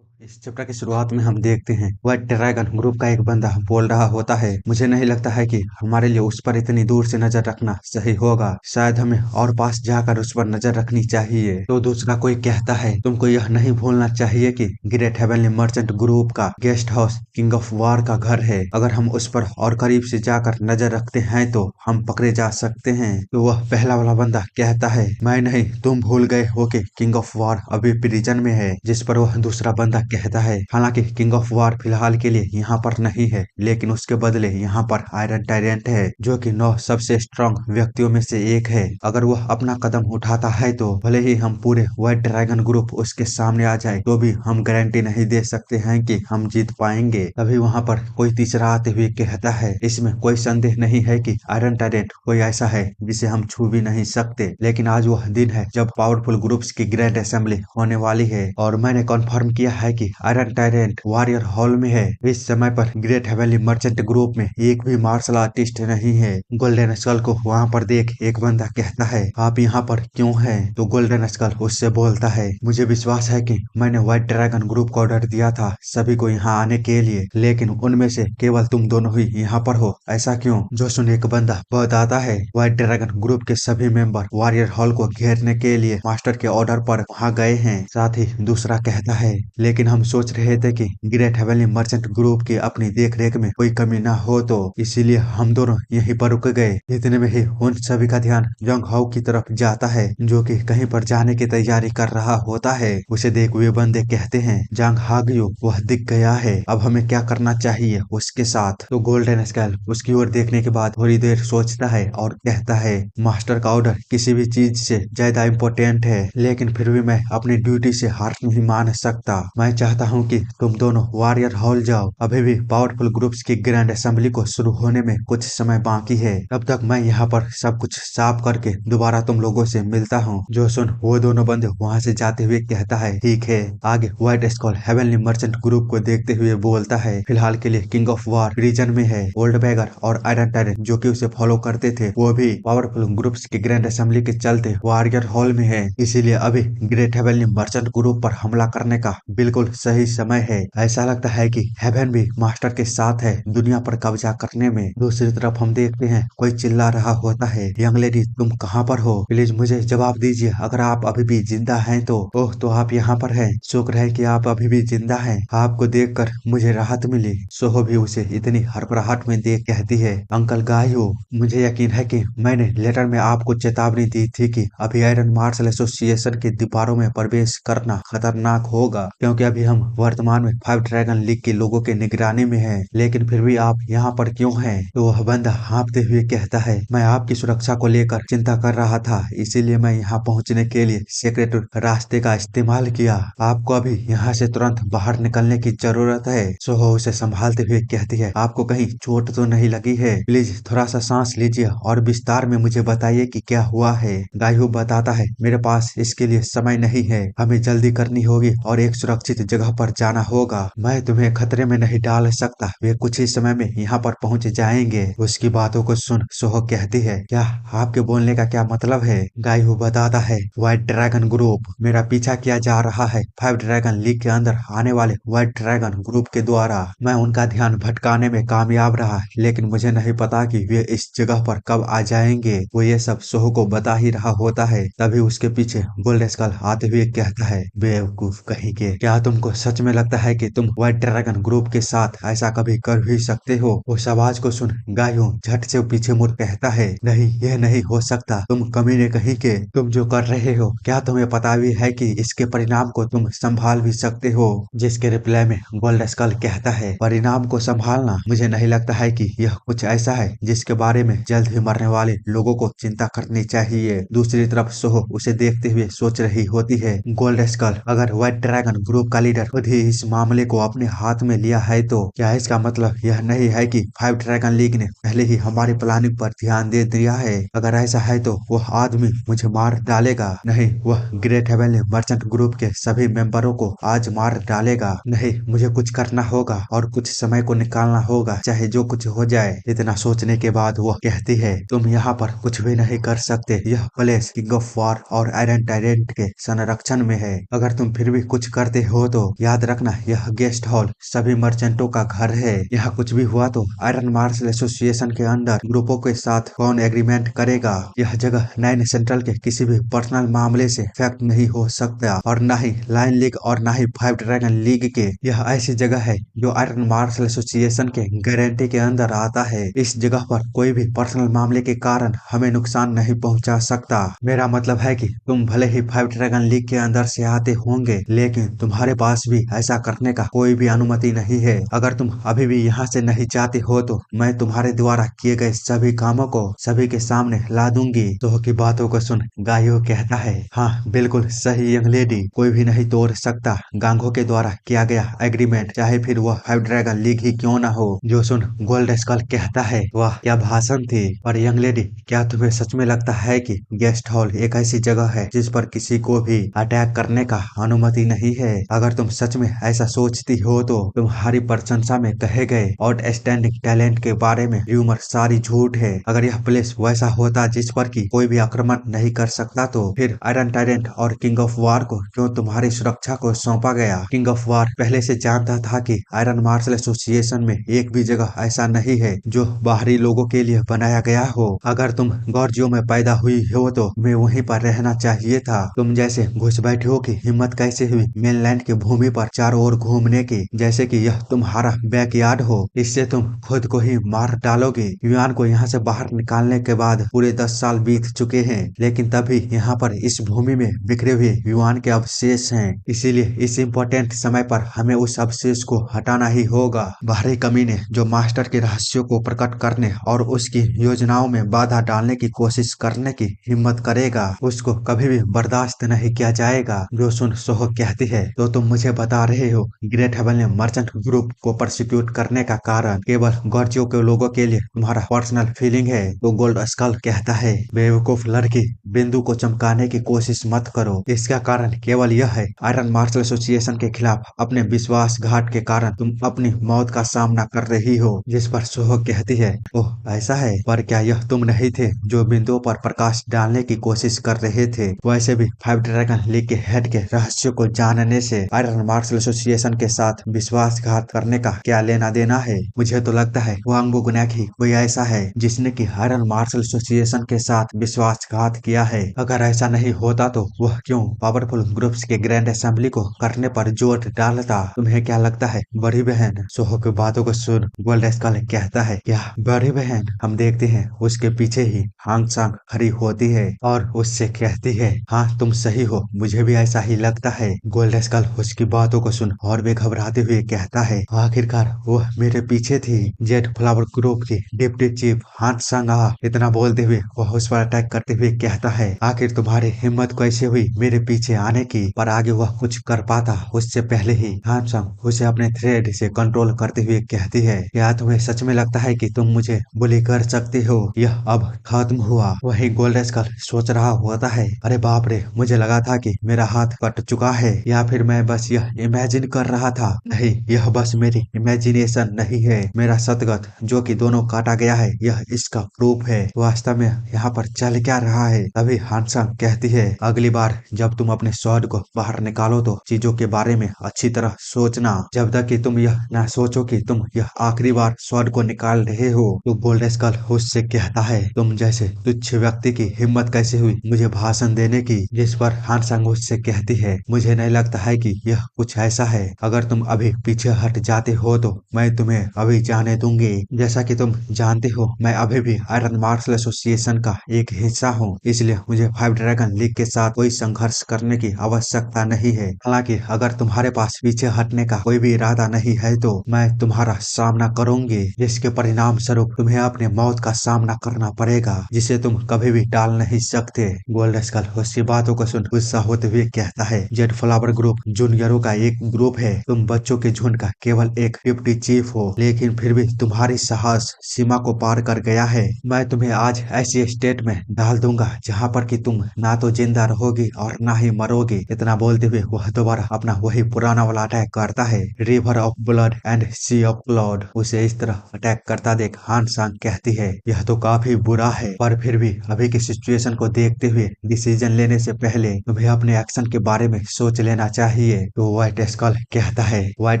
इस चैप्टर की शुरुआत में हम देखते हैं व्हाइट ड्रैगन ग्रुप का एक बंदा बोल रहा होता है, मुझे नहीं लगता है कि हमारे लिए उस पर इतनी दूर से नजर रखना सही होगा, शायद हमें और पास जाकर उस पर नजर रखनी चाहिए। तो दूसरा कोई कहता है, तुमको यह नहीं भूलना चाहिए कि ग्रेट हेवनली मर्चेंट ग्रुप का guest house king of war का घर है, अगर हम उस पर और करीब से जाकर नजर रखते हैं तो हम पकड़े जा सकते हैं। तो वह पहला वाला बंदा कहता है, मैं नहीं, तुम भूल गए हो कि किंग ऑफ वार अभी प्रिजन में है। जिस पर वह दूसरा बंदा कहता है, हालांकि किंग ऑफ वार फिलहाल के लिए यहाँ पर नहीं है, लेकिन उसके बदले यहाँ पर आयरन टायरेंट है जो कि 9 सबसे स्ट्रॉन्ग व्यक्तियों में से एक है। अगर वह अपना कदम उठाता है तो भले ही हम पूरे व्हाइट ड्रैगन ग्रुप उसके सामने आ जाए तो भी हम गारंटी नहीं दे सकते हैं कि हम जीत पाएंगे। तभी वहाँ पर कोई तीसरा आते हुए कहता है, इसमें कोई संदेह नहीं है कि आयरन टायरेंट कोई ऐसा है जिसे हम छू भी नहीं सकते, लेकिन आज वह दिन है जब पावरफुल ग्रुप्स की ग्रैंड असेंबली होने वाली है और मैंने कन्फर्म किया है कि आयरन टायरेंट वॉरियर हॉल में है। इस समय पर ग्रेट हेवनली मर्चेंट ग्रुप में एक भी मार्शल आर्टिस्ट नहीं है। गोल्डन स्कल को वहाँ पर देख एक बंदा कहता है, आप यहाँ पर क्यों हैं? तो गोल्डन स्कल उससे बोलता है, मुझे विश्वास है कि मैंने व्हाइट ड्रैगन ग्रुप को ऑर्डर दिया था सभी को यहाँ आने के लिए, लेकिन उनमें से केवल तुम दोनों ही यहाँ पर हो, ऐसा क्यों? जो सुन एक बंदा बताता है, व्हाइट ड्रैगन ग्रुप के सभी मेंबर वॉरियर हॉल को घेरने के लिए मास्टर के ऑर्डर पर वहाँ गए हैं। साथ ही दूसरा कहता है, लेकिन हम सोच रहे थे कि ग्रेट हेवनली मर्चेंट ग्रुप की अपनी देख रेख में कोई कमी ना हो, तो इसीलिए हम दोनों यहीं पर रुक गए। इतने में ही उन सभी का ध्यान जंग हाउ की तरफ जाता है, जो कि कहीं पर जाने की तैयारी कर रहा होता है। उसे देख हुए बंदे कहते हैं, जंग हागियो वह दिख गया है, अब हमें क्या करना चाहिए उसके साथ। तो गोल्डन स्केल उसकी ओर देखने के बाद थोड़ी देर सोचता है और कहता है, मास्टर का ऑर्डर किसी भी चीज से ज्यादा इम्पोर्टेंट है, लेकिन फिर भी मैं अपनी ड्यूटी से हार नहीं मान सकता। मैं चाहता हूँ कि तुम दोनों वॉरियर हॉल जाओ। अभी भी पावरफुल ग्रुप्स की ग्रैंड असेंबली को शुरू होने में कुछ समय बाकी है। तब तक मैं यहाँ पर सब कुछ साफ करके दोबारा तुम लोगों से मिलता हूँ। जो सुन वो दोनों बंदे वहाँ से जाते हुए कहता है, ठीक है। आगे व्हाइट स्कॉल हेवनली मर्चेंट ग्रुप को देखते हुए बोलता है, फिलहाल के लिए किंग ऑफ वॉर रीजन में है। ओल्ड बैगर और आयरन टायरन जो कि उसे फॉलो करते थे, वो भी पावरफुल ग्रुप्स की ग्रैंड असेंबली के चलते वॉरियर हॉल में है। इसीलिए अभी ग्रेट हेवनली मर्चेंट ग्रुप पर हमला करने का बिल्कुल सही समय है। ऐसा लगता है कि हेवन भी मास्टर के साथ है दुनिया पर कब्जा करने में। दूसरी तरफ हम देखते हैं कोई चिल्ला रहा होता है, यंग लेडी तुम कहाँ पर हो? प्लीज मुझे जवाब दीजिए, अगर आप अभी भी जिंदा हैं तो। ओह, तो आप यहाँ पर हैं। शुक्र है कि आप अभी भी जिंदा हैं। आपको देखकर मुझे राहत मिली। सोहो भी उसे इतनी हड़बड़ाहट में देख कहती है, अंकल गायो, मुझे यकीन है कि मैंने लेटर में आपको चेतावनी दी थी कि अभी आयरन मार्शल एसोसिएशन के दीवारों में प्रवेश करना खतरनाक होगा, क्योंकि अभी हम वर्तमान में 5 ड्रैगन लीग के लोगों के निगरानी में हैं। लेकिन फिर भी आप यहाँ पर क्यों हैं? तो वह बंदा हाँफते हुए कहता है, मैं आपकी सुरक्षा को लेकर चिंता कर रहा था, इसीलिए मैं यहाँ पहुँचने के लिए सीक्रेट रास्ते का इस्तेमाल किया। आपको अभी यहाँ से तुरंत बाहर निकलने की जरूरत है। सोहो उसे संभालते हुए कहती है, आपको कहीं चोट तो नहीं लगी है? प्लीज थोड़ा सा सांस लीजिए और विस्तार में मुझे बताइए कि क्या हुआ है। गायू बताता है, मेरे पास इसके लिए समय नहीं है, हमें जल्दी करनी होगी और एक सुरक्षित जगह पर जाना होगा। मैं तुम्हें खतरे में नहीं डाल सकता, वे कुछ ही समय में यहाँ पर पहुँच जाएंगे। उसकी बातों को सुन सोहो कहती है, क्या आपके बोलने का क्या मतलब है? गायू बताता है, व्हाइट ड्रैगन ग्रुप मेरा पीछा किया जा रहा है। 5 ड्रैगन लीग के अंदर आने वाले व्हाइट ड्रैगन ग्रुप के द्वारा मैं उनका ध्यान भटकाने में कामयाब रहा, लेकिन मुझे नहीं पता कि वे इस जगह पर कब आ जाएंगे। वो ये सब सोहो को बता ही रहा होता है, तभी उसके पीछे गोल्ड स्कल आते हुए कहता है, बेवकूफ कहीं के, क्या तुमको सच में लगता है कि तुम व्हाइट ड्रैगन ग्रुप के साथ ऐसा कभी कर भी सकते हो? उस आवाज को सुन गायो झट से पीछे मुड़ कहता है, नहीं, यह नहीं हो सकता, तुम कमीने कहीं के, तुम जो कर रहे हो क्या तुम्हें पता भी है कि इसके परिणाम को तुम संभाल भी सकते हो? जिसके रिप्लाई में गोल्ड स्कल कहता है, परिणाम को संभालना? मुझे नहीं लगता है कि यह कुछ ऐसा है जिसके बारे में जल्द ही मरने वाले लोगों को चिंता करनी चाहिए। दूसरी तरफ सोहो उसे देखते हुए सोच रही होती है, गोल्ड स्कल, अगर व्हाइट ड्रैगन ग्रुप का लीडर खुद ही इस मामले को अपने हाथ में लिया है, तो क्या इसका मतलब यह नहीं है कि 5 ड्रैगन लीग ने पहले ही हमारी प्लानिंग पर ध्यान दे दिया है? अगर ऐसा है तो वह आदमी मुझे मार डालेगा। नहीं, वह ग्रेट हेवनली मर्चेंट ग्रुप के सभी मेंबरों को आज मार डालेगा। नहीं, मुझे कुछ करना होगा और कुछ समय को निकालना होगा, चाहे जो कुछ हो जाए। इतना सोचने के बाद वह कहती है, तुम यहाँ पर कुछ भी नहीं कर सकते, यह प्लेस किंग ऑफ वॉर और आयरन टायरेंट के संरक्षण में है। अगर तुम फिर भी कुछ करते हो तो याद रखना, यह गेस्ट हॉल सभी मर्चेंटों का घर है। यहाँ कुछ भी हुआ तो आयरन मार्शल एसोसिएशन के अंदर ग्रुपों के साथ कौन एग्रीमेंट करेगा? यह जगह नाइन सेंट्रल के किसी भी पर्सनल मामले से इफेक्ट नहीं हो सकता, और न ही लाइन लीग और न ही 5 ड्रैगन लीग के। यह ऐसी जगह है जो आयरन मार्शल एसोसिएशन के गारंटी के अंदर आता है। इस जगह पर कोई भी पर्सनल मामले के कारण हमें नुकसान नहीं पहुंचा सकता। मेरा मतलब है कि तुम भले ही 5 ड्रैगन लीग के अंदर से आते होंगे, लेकिन तुम्हारे पास भी ऐसा करने का कोई भी अनुमति नहीं है। अगर तुम अभी भी यहाँ से नहीं जाते हो तो मैं तुम्हारे द्वारा किए गए सभी कामों को सभी के सामने ला दूंगी। तो की बातों को सुन गायो कहता है, हाँ बिल्कुल सही यंग लेडी, कोई भी नहीं तोड़ सकता गांगो के द्वारा किया गया एग्रीमेंट, चाहे फिर वह 5 ड्रैगन लीग ही क्यों ना हो। जो सुन गोल्ड स्कल कहता है, वाह क्या भाषण थी। और यंग लेडी, क्या तुम्हें सच में लगता है कि गेस्ट हॉल एक ऐसी जगह है जिस पर किसी को भी अटैक करने का अनुमति नहीं है? अगर तुम सच में ऐसा सोचती हो तो तुम्हारी प्रशंसा में कहे गए आउटस्टैंडिंग टैलेंट के बारे में र्यूमर सारी झूठ है। अगर यह प्लेस वैसा होता जिस पर की कोई भी आक्रमण नहीं कर सकता, तो फिर आयरन टायरेंट और किंग ऑफ वार को क्यों तुम्हारी सुरक्षा को सौंपा गया? किंग ऑफ वार पहले से जानता था कि आयरन मार्शल एसोसिएशन में एक भी जगह ऐसा नहीं है जो बाहरी लोगों के लिए बनाया गया हो। अगर तुम गॉर्जियो में पैदा हुई हो तो तुम्हें वहीं पर रहना चाहिए था। तुम जैसे घुस बैठे हो की हिम्मत कैसे हुई मेनलैंड की भूमि पर चारों ओर घूमने की, जैसे कि यह तुम्हारा बैकयार्ड हो। इससे तुम खुद को ही मार डालोगे। युआन को यहाँ से बाहर निकालने के बाद पूरे 10 साल बीत चुके हैं, लेकिन तभी यहाँ पर इस भूमि में बिखरे हुए युआन के अवशेष हैं। इसीलिए इस इम्पोर्टेंट समय पर हमें उस अवशेष को हटाना ही होगा। बाहरी कमीने जो मास्टर के रहस्यों को प्रकट करने और उसकी योजनाओं में बाधा डालने की कोशिश करने की हिम्मत करेगा, उसको कभी भी बर्दाश्त नहीं किया जाएगा। जो सुन सोहो कहती है, तो तुम मुझे बता रहे हो ग्रेट हेवन ने मर्चेंट ग्रुप को प्रोसिक्यूट करने का कारण केवल गॉर्जियो के लोगों के लिए तुम्हारा पर्सनल फीलिंग है? तो गोल्ड स्कल कहता है, बेवकूफ लड़की, बिंदु को चमकाने की कोशिश मत करो। इसका कारण केवल यह है, आयरन मार्शल एसोसिएशन के खिलाफ अपने विश्वासघात के कारण तुम अपनी मौत का सामना कर रही हो। जिस पर सोहो कहती है, ओह ऐसा है, पर क्या यह तुम नहीं थे जो बिंदुओं पर प्रकाश डालने की कोशिश कर रहे थे? वैसे भी फाइव ड्रैगन लीग के हेड के रहस्य को जानने से आयरन मार्शल एसोसिएशन के साथ विश्वासघात करने का क्या लेना देना है? मुझे तो लगता है वांग बुगनैक ही कोई ऐसा है जिसने की आयरन मार्शल एसोसिएशन के साथ विश्वासघात किया है। अगर ऐसा नहीं होता तो वह क्यों पावरफुल ग्रुप्स के ग्रैंड असेंबली को करने पर जोर डालता? तुम्हें क्या लगता है बड़ी बहन? सोहो की बातों को सुन गोल्ड स्कल कहता है, क्या बड़ी बहन? हम देखते हैं उसके पीछे ही हांग सांग खड़ी होती है और उससे कहती है, हाँ तुम सही हो, मुझे भी ऐसा ही लगता है। गोल्ड स्कल उसकी बातों को सुन और भी घबराते हुए कहता है, आखिरकार वह मेरे पीछे थी। जेड फ्लावर ग्रुप की डिप्टी चीफ हांग सांग इतना बोलते हुए वह उस पर अटैक करते हुए कहता है, आखिर तुम्हारी हिम्मत कैसे हुई मेरे पीछे आने की? पर आगे वह कुछ कर पाता उससे पहले ही हांग सांग उसे अपने थ्रेड से कंट्रोल करते हुए कहती है, क्या तुम्हें सच में लगता है कि तुम मुझे बुली कर सकते हो? यह अब खत्म हुआ। वही गोल्ड स्कल सोच रहा होता है, अरे बाप रे, मुझे लगा था कि मेरा हाथ कट चुका है, या फिर मैं बस यह इमेजिन कर रहा था। नहीं, यह बस मेरी इमेजिनेशन नहीं है। मेरा सतगत जो कि दोनों काटा गया है, यह इसका प्रूफ है। वास्तव में यहाँ पर चल क्या रहा है? तभी हानसंग कहती है, अगली बार जब तुम अपने स्वॉर्ड को बाहर निकालो तो चीजों के बारे में अच्छी तरह सोचना। जब तक कि तुम यह न सोचो कि तुम यह आखिरी बार स्वॉर्ड को निकाल रहे हो। तो गोल्ड स्कल उससे कहता है, तुम जैसे तुच्छ व्यक्ति की हिम्मत कैसे हुई मुझे भाषण देने की? जिस पर हानसंग उससे कहती है, मुझे नहीं लगता है कि यह कुछ ऐसा है। अगर तुम अभी पीछे हट जाते हो तो मैं तुम्हें अभी जाने दूंगी। जैसा कि तुम जानते हो, मैं अभी भी आयरन मार्शल एसोसिएशन का एक हिस्सा हूँ, इसलिए मुझे फाइव ड्रैगन लीग के साथ कोई संघर्ष करने की आवश्यकता नहीं है। हालांकि अगर तुम्हारे पास पीछे हटने का कोई भी इरादा नहीं है तो मैं तुम्हारा सामना करूंगी, जिसके परिणाम स्वरूप तुम्हें अपने मौत का सामना करना पड़ेगा, जिसे तुम कभी भी टाल नहीं सकते। गोल्ड स्कल उसकी बातों को सुन गुस्सा होते हुए कहता है, जेड फ्लावर ग्रुप जूनियरों का एक ग्रुप है। तुम बच्चों के झुंड का केवल एक डिप्टी चीफ हो, लेकिन फिर भी तुम्हारी साहस सीमा को पार कर गया है। मैं तुम्हें आज ऐसी स्टेट में डाल दूंगा जहाँ पर कि तुम ना तो जिंदा रहोगी और ना ही मरोगी। इतना बोलते हुए वह दोबारा अपना वही पुराना वाला अटैक करता है, river of blood and sea of cloud. उसे इस तरह अटैक करता देख हान सांग कहती है, यह तो काफी बुरा है, पर फिर भी अभी की सिचुएशन को देखते हुए डिसीजन लेने से पहले तुम्हें अपने एक्शन के बारे में सोच लेना चाहिए। तो व्हाइट स्कल कहता है, व्हाइट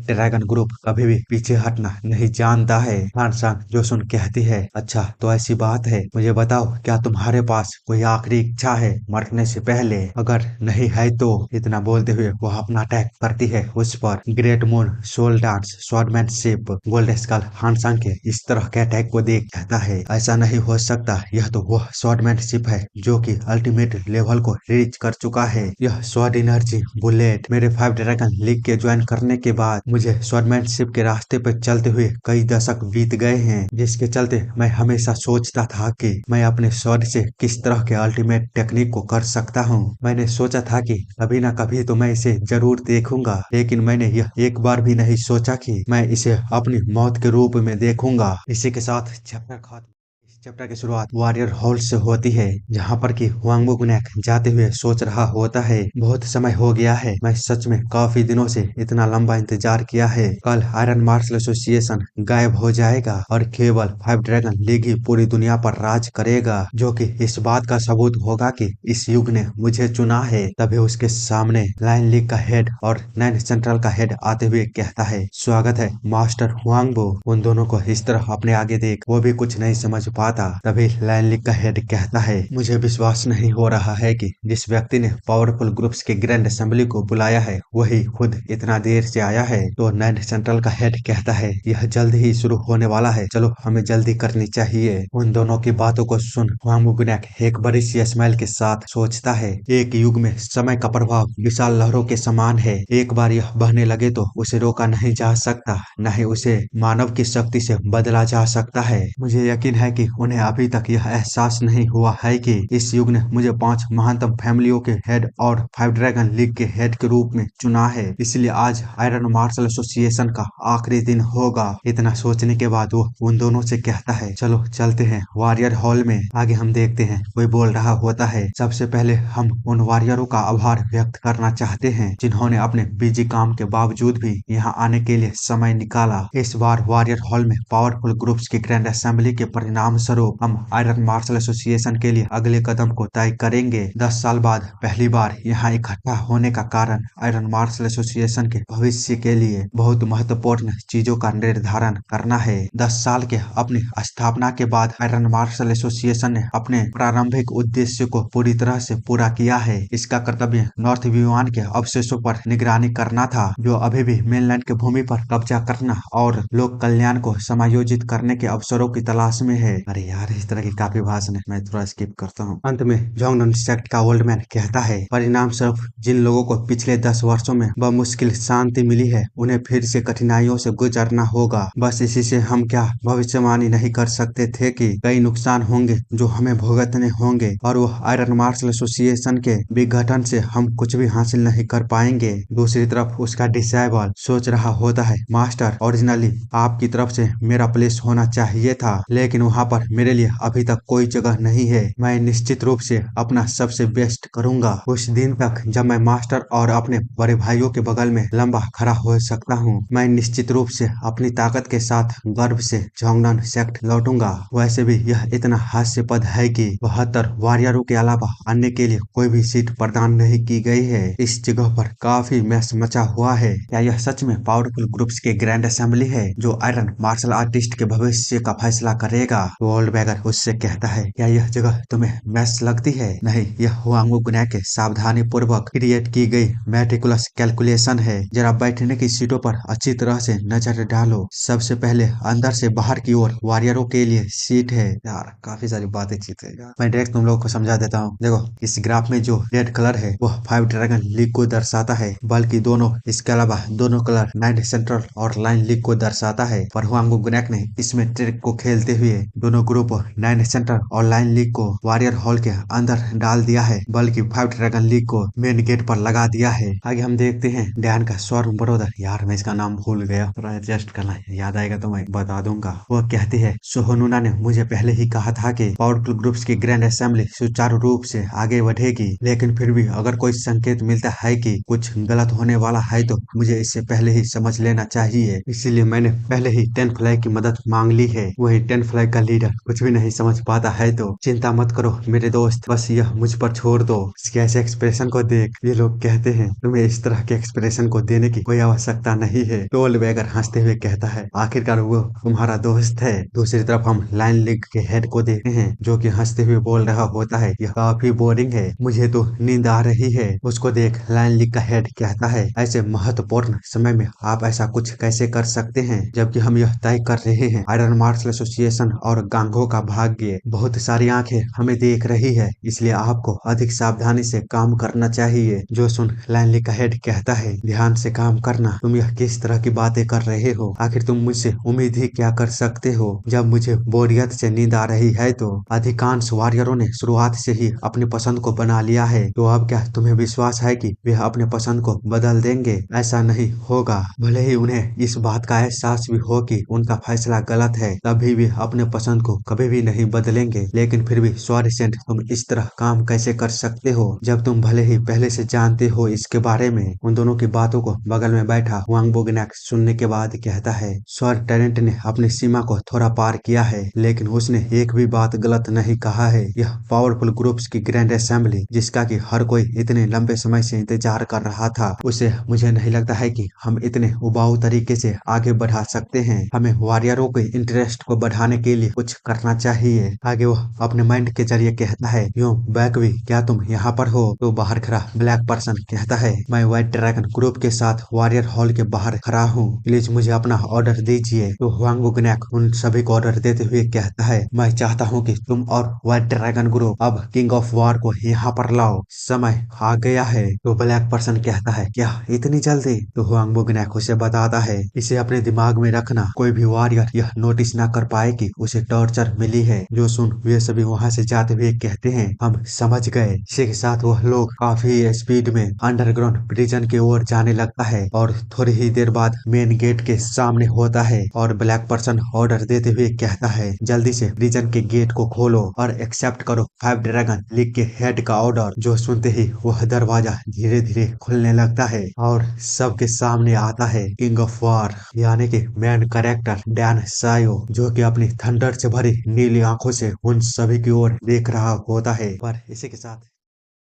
ड्रैगन ग्रुप कभी भी पीछे हटना नहीं जानता है। हान सांग जो सुन कहती है, अच्छा तो ऐसी बात है, मुझे बताओ क्या तुम्हारे पास कोई आखिरी इच्छा है मरने से पहले? अगर नहीं है तो? इतना बोलते हुए वह अपना अटैक करती है उस पर। Great moon soul dance swordsmanship. Gold skull हानसंग के इस तरह के अटैक को देख कहता है, ऐसा नहीं हो सकता, यह तो वह स्वॉर्डमैनशिप है जो कि अल्टीमेट लेवल को रीच कर चुका है। यह स्वॉर्ड एनर्जी बुलेट। मेरे फाइव ड्रैगन लीग के ज्वाइन करने के बाद मुझे स्वॉर्डमैनशिप के रास्ते पर चलते हुए कई दशक बीत गए हैं, जिसके चलते मैं हमेशा सोचता था कि मैं अपने स्वॉर्ड से किस तरह के अल्टीमेट टेक्निक को कर सकता हूँ। मैंने सोचा था कि कभी ना कभी तो मैं इसे जरूर देखूंगा, लेकिन मैंने यह एक बार भी नहीं सोचा कि मैं इसे अपनी मौत के रूप में देखूंगा। इसी के साथ चैप्टर खत्म। इस चैप्टर की शुरुआत वॉरियर हॉल से होती है, जहाँ पर कि हुआंग बुगनैक जाते हुए सोच रहा होता है, बहुत समय हो गया है, मैं सच में काफी दिनों से इतना लंबा इंतजार किया है। कल आयरन मार्शल एसोसिएशन गायब हो जाएगा और केवल फाइव ड्रैगन लीग ही पूरी दुनिया पर राज करेगा, जो कि इस बात का सबूत होगा कि इस युग ने मुझे चुना है। तभी उसके सामने लाइन लीग का हेड और नाइन सेंट्रल का हेड आते हुए कहता है, स्वागत है मास्टर हुआंग बो। उन दोनों को इस तरह अपने आगे देख वो भी कुछ नहीं समझ पाते था। तभी लाइनली का हेड कहता है, मुझे विश्वास नहीं हो रहा है कि जिस व्यक्ति ने पावरफुल ग्रुप्स के ग्रैंड असेंबली को बुलाया है वही खुद इतना देर से आया है। तो नैंड सेंट्रल का हेड कहता है, यह जल्द ही शुरू होने वाला है, चलो हमें जल्दी करनी चाहिए। उन दोनों की बातों को सुन वांगमुगनैक एक बड़ी सी स्माइल के साथ सोचता है, एक युग में समय का प्रभाव विशाल लहरों के समान है। एक बार यह बहने लगे तो उसे रोका नहीं जा सकता, न ही उसे मानव की शक्ति से बदला जा सकता है। मुझे यकीन है कि उन्हें अभी तक यह एहसास नहीं हुआ है कि इस युग ने मुझे 5 महानतम फैमिलियों के हेड और 5 ड्रैगन लीग के हेड के रूप में चुना है, इसलिए आज आयरन मार्शल एसोसिएशन का आखिरी दिन होगा। इतना सोचने के बाद वो उन दोनों से कहता है, चलो चलते हैं वॉरियर हॉल में। आगे हम देखते हैं कोई बोल रहा होता है, सबसे पहले हम उन वॉरियरों का आभार व्यक्त करना चाहते हैं जिन्होंने अपने बिजी काम के बावजूद भी यहाँ आने के लिए समय निकाला। इस बार वॉरियर हॉल में पावरफुल ग्रुप्स की ग्रैंड असेंबली के परिणाम स्वरूप हम आयरन मार्शल एसोसिएशन के लिए अगले कदम को तय करेंगे। 10 साल बाद पहली बार यहाँ इकट्ठा होने का कारण आयरन मार्शल एसोसिएशन के भविष्य के लिए बहुत महत्वपूर्ण चीजों का निर्धारण करना है। 10 साल के अपनी स्थापना के बाद आयरन मार्शल एसोसिएशन ने अपने प्रारंभिक उद्देश्य को पूरी तरह से पूरा किया है। इसका कर्तव्य नॉर्थ व्यूआन के अवशेषों पर निगरानी करना था, जो अभी भी मेनलैंड की भूमि पर कब्जा करना और लोक कल्याण को समायोजित करने के अवसरों की तलाश में है। अरे यार, इस तरह की काफी भाषण है, मैं थोड़ा स्किप करता हूँ। अंत में जोंगनन सेक्ट का ओल्ड मैन कहता है, परिणाम स्वरूप जिन लोगों को पिछले 10 वर्षों में बमुश्किल शांति मिली है उन्हें फिर से कठिनाइयों से गुजरना होगा। बस इसी से हम क्या भविष्यवाणी नहीं कर सकते थे कि कई नुकसान होंगे जो हमें भुगतने होंगे, और वो आयरन मार्शल एसोसिएशन के विघटन से हम कुछ भी हासिल नहीं कर पाएंगे। दूसरी तरफ उसका डिसेबल सोच रहा होता है, मास्टर ओरिजिनली आपकी तरफ से मेरा प्लेस होना चाहिए था, लेकिन वहाँ पर मेरे लिए अभी तक कोई जगह नहीं है। मैं निश्चित रूप से अपना सबसे बेस्ट करूंगा उस दिन तक जब मैं मास्टर और अपने बड़े भाइयों के बगल में लंबा खड़ा हो सकता हूँ। मैं निश्चित रूप से अपनी ताकत के साथ गर्व से जोंगनन सेक्ट लौटूंगा। वैसे भी यह इतना हास्यास्पद है कि 72 वॉरियरों के अलावा अन्य के लिए कोई भी सीट प्रदान नहीं की गई है। इस जगह पर काफी मैस मचा हुआ है। क्या यह सच में पावरफुल ग्रुप्स के ग्रैंड असेंबली है जो आयरन मार्शल आर्टिस्ट के भविष्य का फैसला करेगा? वोल्डबैगर उससे कहता है, क्या यह जगह तुम्हें मैस लगती है? नहीं, यह हुआंगमुगनैक के सावधानी पूर्वक क्रिएट की गई मेटिकुलस कैलकुलेशन है। जरा बैठने की सीटों पर अच्छी तरह से नजर डालो। सबसे पहले अंदर से बाहर की ओर वॉरियरों के लिए सीट है। यार, काफी सारी बातें चीत है। मैं डायरेक्ट तुम लोगों को समझा देता हूँ। देखो, इस ग्राफ में जो रेड कलर है वह 5 ड्रैगन लीग को दर्शाता है, बल्कि दोनों इसके अलावा दोनों कलर नाइट सेंट्रल और लाइन लीग को दर्शाता है। पर हुआंगमुगनैक ने इसमें ट्रिक को खेलते हुए दोनों ग्रुप नाइट सेंट्रल और लाइन लीग को वॉरियर हॉल के अंदर डाल दिया है, बल्कि 5 ड्रैगन लीग को मेन गेट पर लगा दिया है। आगे हम देखते हैं डैन का स्वर्ण ब्रदर, यार मैं इसका नाम भूल गया, थोड़ा एडजस्ट करना, याद आएगा तो मैं बता दूंगा। वह कहती है, सोहनुना ने मुझे पहले ही कहा था कि पावरफुल ग्रुप्स की ग्रैंड असेंबली सुचारू रूप से आगे बढ़ेगी, लेकिन फिर भी अगर कोई संकेत मिलता है कि कुछ गलत होने वाला है तो मुझे इससे पहले ही समझ लेना चाहिए। इसीलिए मैंने पहले ही 10 फ्लैग की मदद मांग ली है। वही 10 फ्लैग का लीडर कुछ भी नहीं समझ पाता है तो चिंता मत करो मेरे दोस्त, बस यह मुझ पर छोड़ दो। इसके ऐसे एक्सप्रेशन को देख, ये लोग कहते हैं तुम्हें इस तरह के एक्सप्रेशन को देने की कोई आवश्यकता नहीं है। वोल्डबैगर हंसते हुए कहता है, आखिरकार वो तुम्हारा दोस्त है। दूसरी तरफ हम लाइन लीग के हेड को देखते हैं जो कि हंसते हुए बोल रहा होता है, यह काफी बोरिंग है, मुझे तो नींद आ रही है। उसको देख लाइन लीग का हेड कहता है, ऐसे महत्वपूर्ण समय में आप ऐसा कुछ कैसे कर सकते हैं, जबकि हम यह तय कर रहे हैं आयरन मार्शल एसोसिएशन और गांगो का भाग्य। बहुत सारी आंखें हमें देख रही है, इसलिए आपको अधिक सावधानी से काम करना चाहिए। जो सुन लाइन लीग का हेड कहता है, ध्यान से काम करना, तुम यह किस तरह की बातें कर रहे हो? आखिर तुम मुझसे उम्मीद ही क्या कर सकते हो? जब मुझे बोरियत से नींद आ रही है तो अधिकांश वॉरियरों ने शुरुआत से ही अपनी पसंद को बना लिया है, तो अब क्या तुम्हें विश्वास है कि वे अपने पसंद को बदल देंगे? ऐसा नहीं होगा। भले ही उन्हें इस बात का एहसास भी हो कि उनका फैसला गलत है, तभी वे अपने पसंद को कभी भी नहीं बदलेंगे। लेकिन फिर भी सॉरी सेंट, तुम इस तरह काम कैसे कर सकते हो जब तुम भले ही पहले से जानते हो इसके बारे में? उन दोनों की बातों को बगल में बैठा वांगबोगनैक सुनने के बाद कहता है, सर टेरेंट ने अपनी सीमा को थोड़ा पार किया है, लेकिन उसने एक भी बात गलत नहीं कहा है। यह पावरफुल ग्रुप्स की ग्रैंड असेंबली जिसका कि हर कोई इतने लंबे समय से इंतजार कर रहा था, उसे मुझे नहीं लगता है कि हम इतने उबाऊ तरीके से आगे बढ़ा सकते हैं। हमें वॉरियरों के इंटरेस्ट को बढ़ाने के लिए कुछ करना चाहिए। आगे वो अपने माइंड के जरिए कहता है, यो बैकवी, क्या तुम यहाँ पर हो? तो बाहर खड़ा ब्लैक पर्सन कहता है, मैं व्हाइट ड्रैगन ग्रुप के साथ वॉरियर हॉल के बाहर खड़ा हूँ, प्लीज मुझे अपना ऑर्डर दीजिए। तो हुआंग वुगनैक उन सभी को ऑर्डर देते हुए कहता है, मैं चाहता हूँ कि तुम और व्हाइट ड्रैगन ग्रुप अब किंग ऑफ वॉर को यहाँ पर लाओ, समय आ गया है। तो ब्लैक पर्सन कहता है, क्या इतनी जल्दी? तो हुआंग वुगनैक उसे बताता है, इसे अपने दिमाग में रखना, कोई भी वॉरियर यह नोटिस ना कर पाए कि उसे टॉर्चर मिली है। जो सुन वे सभी वहाँ से जाते हुए कहते हैं, हम समझ गए। इसी के साथ वह लोग काफी स्पीड में अंडरग्राउंड प्रिजन की ओर जाने लगता है और थोड़ी ही देर बाद मेन गेट के सामने होता है और ब्लैक पर्सन ऑर्डर देते हुए कहता है, जल्दी से प्रिजन के गेट को खोलो और एक्सेप्ट करो 5 ड्रैगन लीग के हेड का ऑर्डर। जो सुनते ही वह दरवाजा धीरे धीरे खुलने लगता है और सबके सामने आता है किंग ऑफ वॉर यानी कि मेन कैरेक्टर डैन सायो, जो कि अपनी थंडर से भरी नीली आंखों से उन सभी की ओर देख रहा होता है। पर इसी के साथ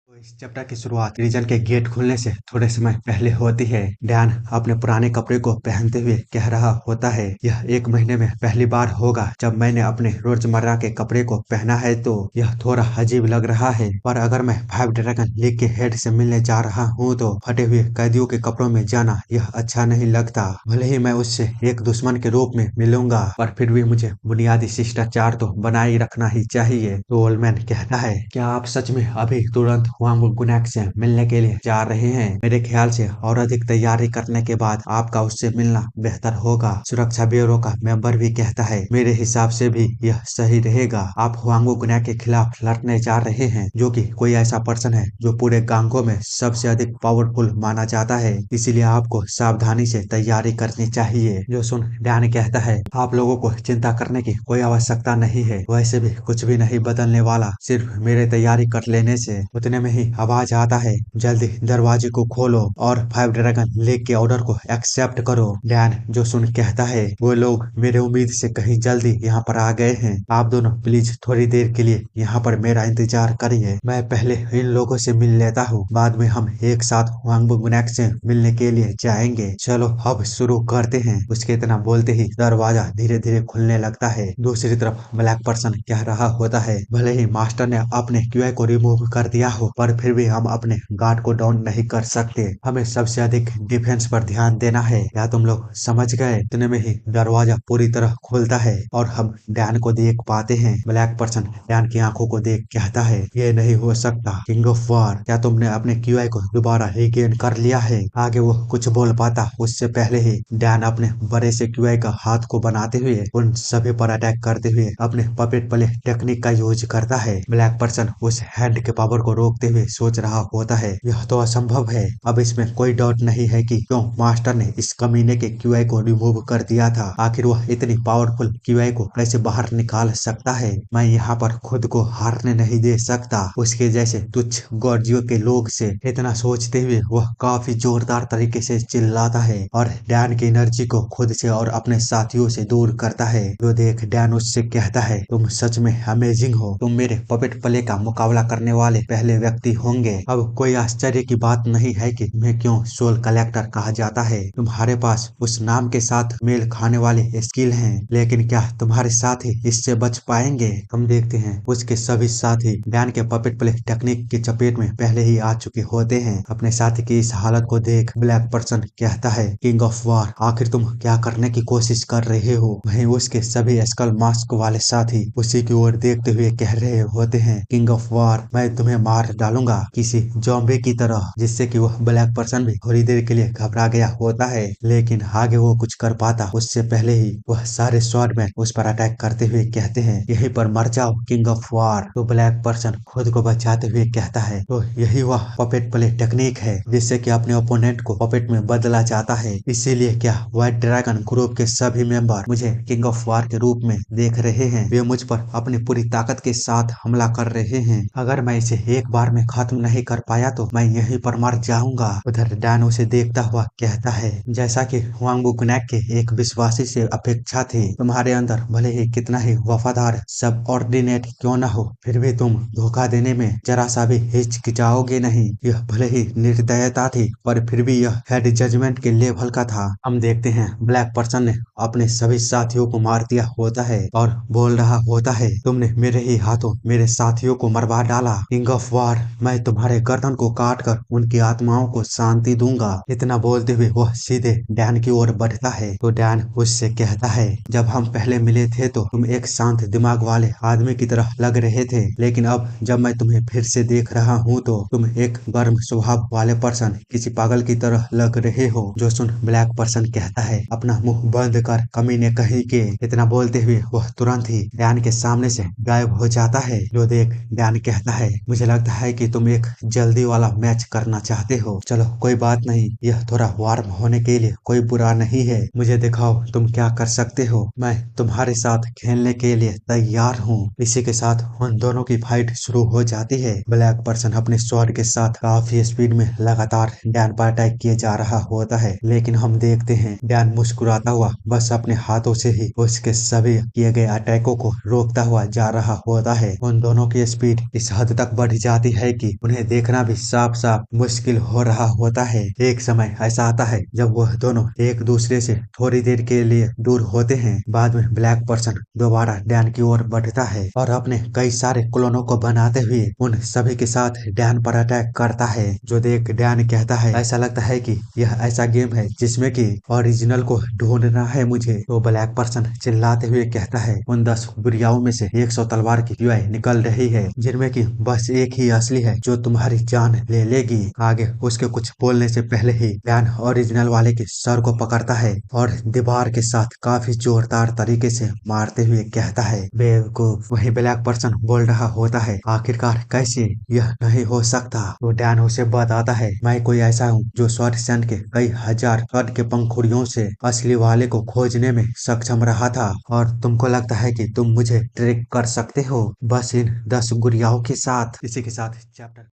तो इस चैप्टर की शुरुआत रीजन के गेट खुलने से थोड़े समय पहले होती है। डैन अपने पुराने कपड़े को पहनते हुए कह रहा होता है, यह 1 महीने में पहली बार होगा जब मैंने अपने रोजमर्रा के कपड़े को पहना है, तो यह थोड़ा अजीब लग रहा है। पर अगर मैं 5 ड्रैगन लीग के हेड से मिलने जा रहा हूँ तो फटे हुए कैदियों के कपड़ों में जाना यह अच्छा नहीं लगता। भले ही मैं उससे एक दुश्मन के रूप में मिलूंगा, पर फिर भी मुझे बुनियादी शिष्टाचार तो बनाए रखना ही चाहिए। तो ओल्डमैन कहता है, क्या आप सच में अभी तुरंत हुआंग वुगनैक से मिलने के लिए जा रहे हैं? मेरे ख्याल से और अधिक तैयारी करने के बाद आपका उससे मिलना बेहतर होगा। सुरक्षा ब्यूरो का मेंबर भी कहता है, मेरे हिसाब से भी यह सही रहेगा। आप हुआंग वुगनैक के खिलाफ लड़ने जा रहे हैं, जो कि कोई ऐसा पर्सन है जो पूरे गांगो में सबसे अधिक पावरफुल माना जाता है, इसीलिए आपको सावधानी से तैयारी करनी चाहिए। जो सुन डैन कहता है, आप लोगों को चिंता करने की कोई आवश्यकता नहीं है, वैसे भी कुछ भी नहीं बदलने वाला, सिर्फ मेरे तैयारी कर लेने से। उतने में ही आवाज आता है, जल्दी दरवाजे को खोलो और 5 ड्रैगन लीग के ऑर्डर को एक्सेप्ट करो। डैन जो सुन कहता है, वो लोग मेरे उम्मीद से कहीं जल्दी यहाँ पर आ गए हैं, आप दोनों प्लीज थोड़ी देर के लिए यहाँ पर मेरा इंतजार करिए, मैं पहले इन लोगों से मिल लेता हूँ, बाद में हम एक साथ हुआंग वुगनैक से मिलने के लिए जाएंगे। चलो अब शुरू करते हैं। उसके इतना बोलते ही दरवाजा धीरे धीरे खुलने लगता है। दूसरी तरफ ब्लैक पर्सन कह रहा होता है, भले ही मास्टर ने अपने क्यूआई को रिमूव कर दिया हो, पर फिर भी हम अपने गार्ड को डाउन नहीं कर सकते, हमें सबसे अधिक डिफेंस पर ध्यान देना है, क्या तुम लोग समझ गए? इतने में ही दरवाजा पूरी तरह खुलता है और हम डैन को देख पाते हैं। ब्लैक पर्सन डैन की आंखों को देख कहता है, ये नहीं हो सकता किंग ऑफ वॉर, क्या तुमने अपने क्यूआई को दोबारा रिगेन कर लिया है? आगे वो कुछ बोल पाता उससे पहले ही डैन अपने बड़े से क्यूआई का हाथ को बनाते हुए उन सभी पर अटैक करते हुए अपने पपेट प्ले टेक्निक का यूज करता है। ब्लैक पर्सन उस हैंड के पावर को रोकते हुए सोच रहा होता है, यह तो असंभव है। अब इसमें कोई डाउट नहीं है कि क्यों मास्टर ने इस कमीने के क्यूआई को रिमूव कर दिया था, आखिर वह इतनी पावरफुल क्यूआई को कैसे बाहर निकाल सकता है? मैं यहाँ पर खुद को हारने नहीं दे सकता। उसके जैसे तुच्छ गॉर्जियो के लोग से इतना सोचते हुए वह काफी जोरदार तरीके से चिल्लाता है और डैन की एनर्जी को खुद से और अपने साथियों से दूर करता है। जो देख डैन उससे कहता है, तुम सच में अमेजिंग हो, तुम मेरे पपेट प्ले का मुकाबला करने वाले पहले व्यक्ति होंगे। अब कोई आश्चर्य की बात नहीं है कि तुम्हें क्यों सोल कलेक्टर कहा जाता है, तुम्हारे पास उस नाम के साथ मेल खाने वाले स्किल हैं, लेकिन क्या तुम्हारे साथी इससे बच पाएंगे? हम देखते हैं उसके सभी साथी डैन के पपेट प्ले टेक्निक की चपेट में पहले ही आ चुके होते हैं। अपने साथी की इस हालत को देख ब्लैक पर्सन कहता है, किंग ऑफ वॉर, आखिर तुम क्या करने की कोशिश कर रहे हो? वहीं उसके सभी स्कल मास्क वाले साथी उसी की ओर देखते हुए कह रहे होते हैं, किंग ऑफ वॉर, मैं तुम्हें मार डालूंगा किसी जॉम्बी की तरह, जिससे कि वह ब्लैक पर्सन भी थोड़ी देर के लिए घबरा गया होता है, लेकिन आगे वो कुछ कर पाता उससे पहले ही वह सारे स्वॉर्डमैन उस पर अटैक करते हुए कहते हैं, यहीं पर मर जाओ किंग ऑफ वॉर। तो ब्लैक पर्सन खुद को बचाते हुए कहता है, तो यही वह पपेट प्ले टेक्निक है जिससे कि अपने ओपोनेंट को पपेट में बदला जाता है, इसीलिए क्या व्हाइट ड्रैगन ग्रुप के सभी मेंबर मुझे किंग ऑफ वॉर के रूप में देख रहे हैं? वे मुझ पर अपनी पूरी ताकत के साथ हमला कर रहे हैं, अगर मैं इसे एक बार में तुम्हें खत्म नहीं कर पाया तो मैं यहीं पर मर जाऊंगा। उधर डैन उसे देखता हुआ कहता है, जैसा कि हुआंग बुकनैक के एक विश्वासी से अपेक्षा थी, तुम्हारे अंदर भले ही कितना ही वफादार सब ऑर्डिनेट क्यों न हो, फिर भी तुम धोखा देने में जरा सा भी हिचकिचाओगे नहीं। यह भले ही निर्दयता थी, पर फिर भी यह हेड जजमेंट के लेवल का था। हम देखते हैं ब्लैक पर्सन ने अपने सभी साथियों को मार दिया होता है और बोल रहा होता है, तुमने मेरे ही हाथों मेरे साथियों को मरवा डाला। किंग ऑफ वार, मैं तुम्हारे गर्दन को काट कर उनकी आत्माओं को शांति दूंगा। इतना बोलते हुए वह सीधे डैन की ओर बढ़ता है तो डैन उससे कहता है, जब हम पहले मिले थे तो तुम एक शांत दिमाग वाले आदमी की तरह लग रहे थे, लेकिन अब जब मैं तुम्हें फिर से देख रहा हूँ तो तुम एक गर्म स्वभाव वाले पर्सन, किसी पागल की तरह लग रहे हो। जो सुन ब्लैक पर्सन कहता है, अपना मुंह बंद कर कमीने कहीं के। इतना बोलते हुए वह तुरंत ही डैन के सामने से गायब हो जाता है। जो देख डैन कहता है, मुझे लगता है कि तुम एक जल्दी वाला मैच करना चाहते हो। चलो कोई बात नहीं, यह थोड़ा वार्म होने के लिए कोई बुरा नहीं है। मुझे दिखाओ तुम क्या कर सकते हो, मैं तुम्हारे साथ खेलने के लिए तैयार हूँ। इसी के साथ उन दोनों की फाइट शुरू हो जाती है। ब्लैक पर्सन अपने स्वॉर्ड के साथ काफी स्पीड में लगातार डैन पर अटैक किए जा रहा होता है, लेकिन हम देखते हैं डैन मुस्कुराता हुआ बस अपने हाथों से ही उसके सभी किए गए अटैकों को रोकता हुआ जा रहा होता है। उन दोनों की स्पीड इस हद तक बढ़ जाती है कि उन्हें देखना भी साफ साफ मुश्किल हो रहा होता है। एक समय ऐसा आता है जब वह दोनों एक दूसरे से थोड़ी देर के लिए दूर होते हैं। बाद में ब्लैक पर्सन दोबारा डैन की ओर बढ़ता है और अपने कई सारे क्लोनों को बनाते हुए उन सभी के साथ डैन पर अटैक करता है। जो देख डैन कहता है, ऐसा लगता है कि यह ऐसा गेम है जिसमें कि ओरिजिनल को ढूंढना है मुझे। तो ब्लैक पर्सन चिल्लाते हुए कहता है, उन 10 गुड़ियाओं में से 100 तलवार की जुआएं निकल रही है, जिनमें कि बस एक ही असली है जो तुम्हारी जान ले लेगी। आगे उसके कुछ बोलने से पहले ही डैन ओरिजिनल वाले के सर को पकड़ता है और दीवार के साथ काफी जोरदार तरीके से मारते हुए कहता है, बेवकूफ। वही ब्लैक पर्सन बोल रहा होता है, आखिरकार कैसे यह नहीं हो सकता। तो डैन उसे बताता है, मैं कोई ऐसा हूँ जो स्वर्ण सेन के कई हजार स्वर्ण के पंखुड़ियों से असली वाले को खोजने में सक्षम रहा था, और तुमको लगता है कि तुम मुझे ट्रिक कर सकते हो बस इन 10 गुड़ियाओं के साथ। इसी के साथ चैप्टर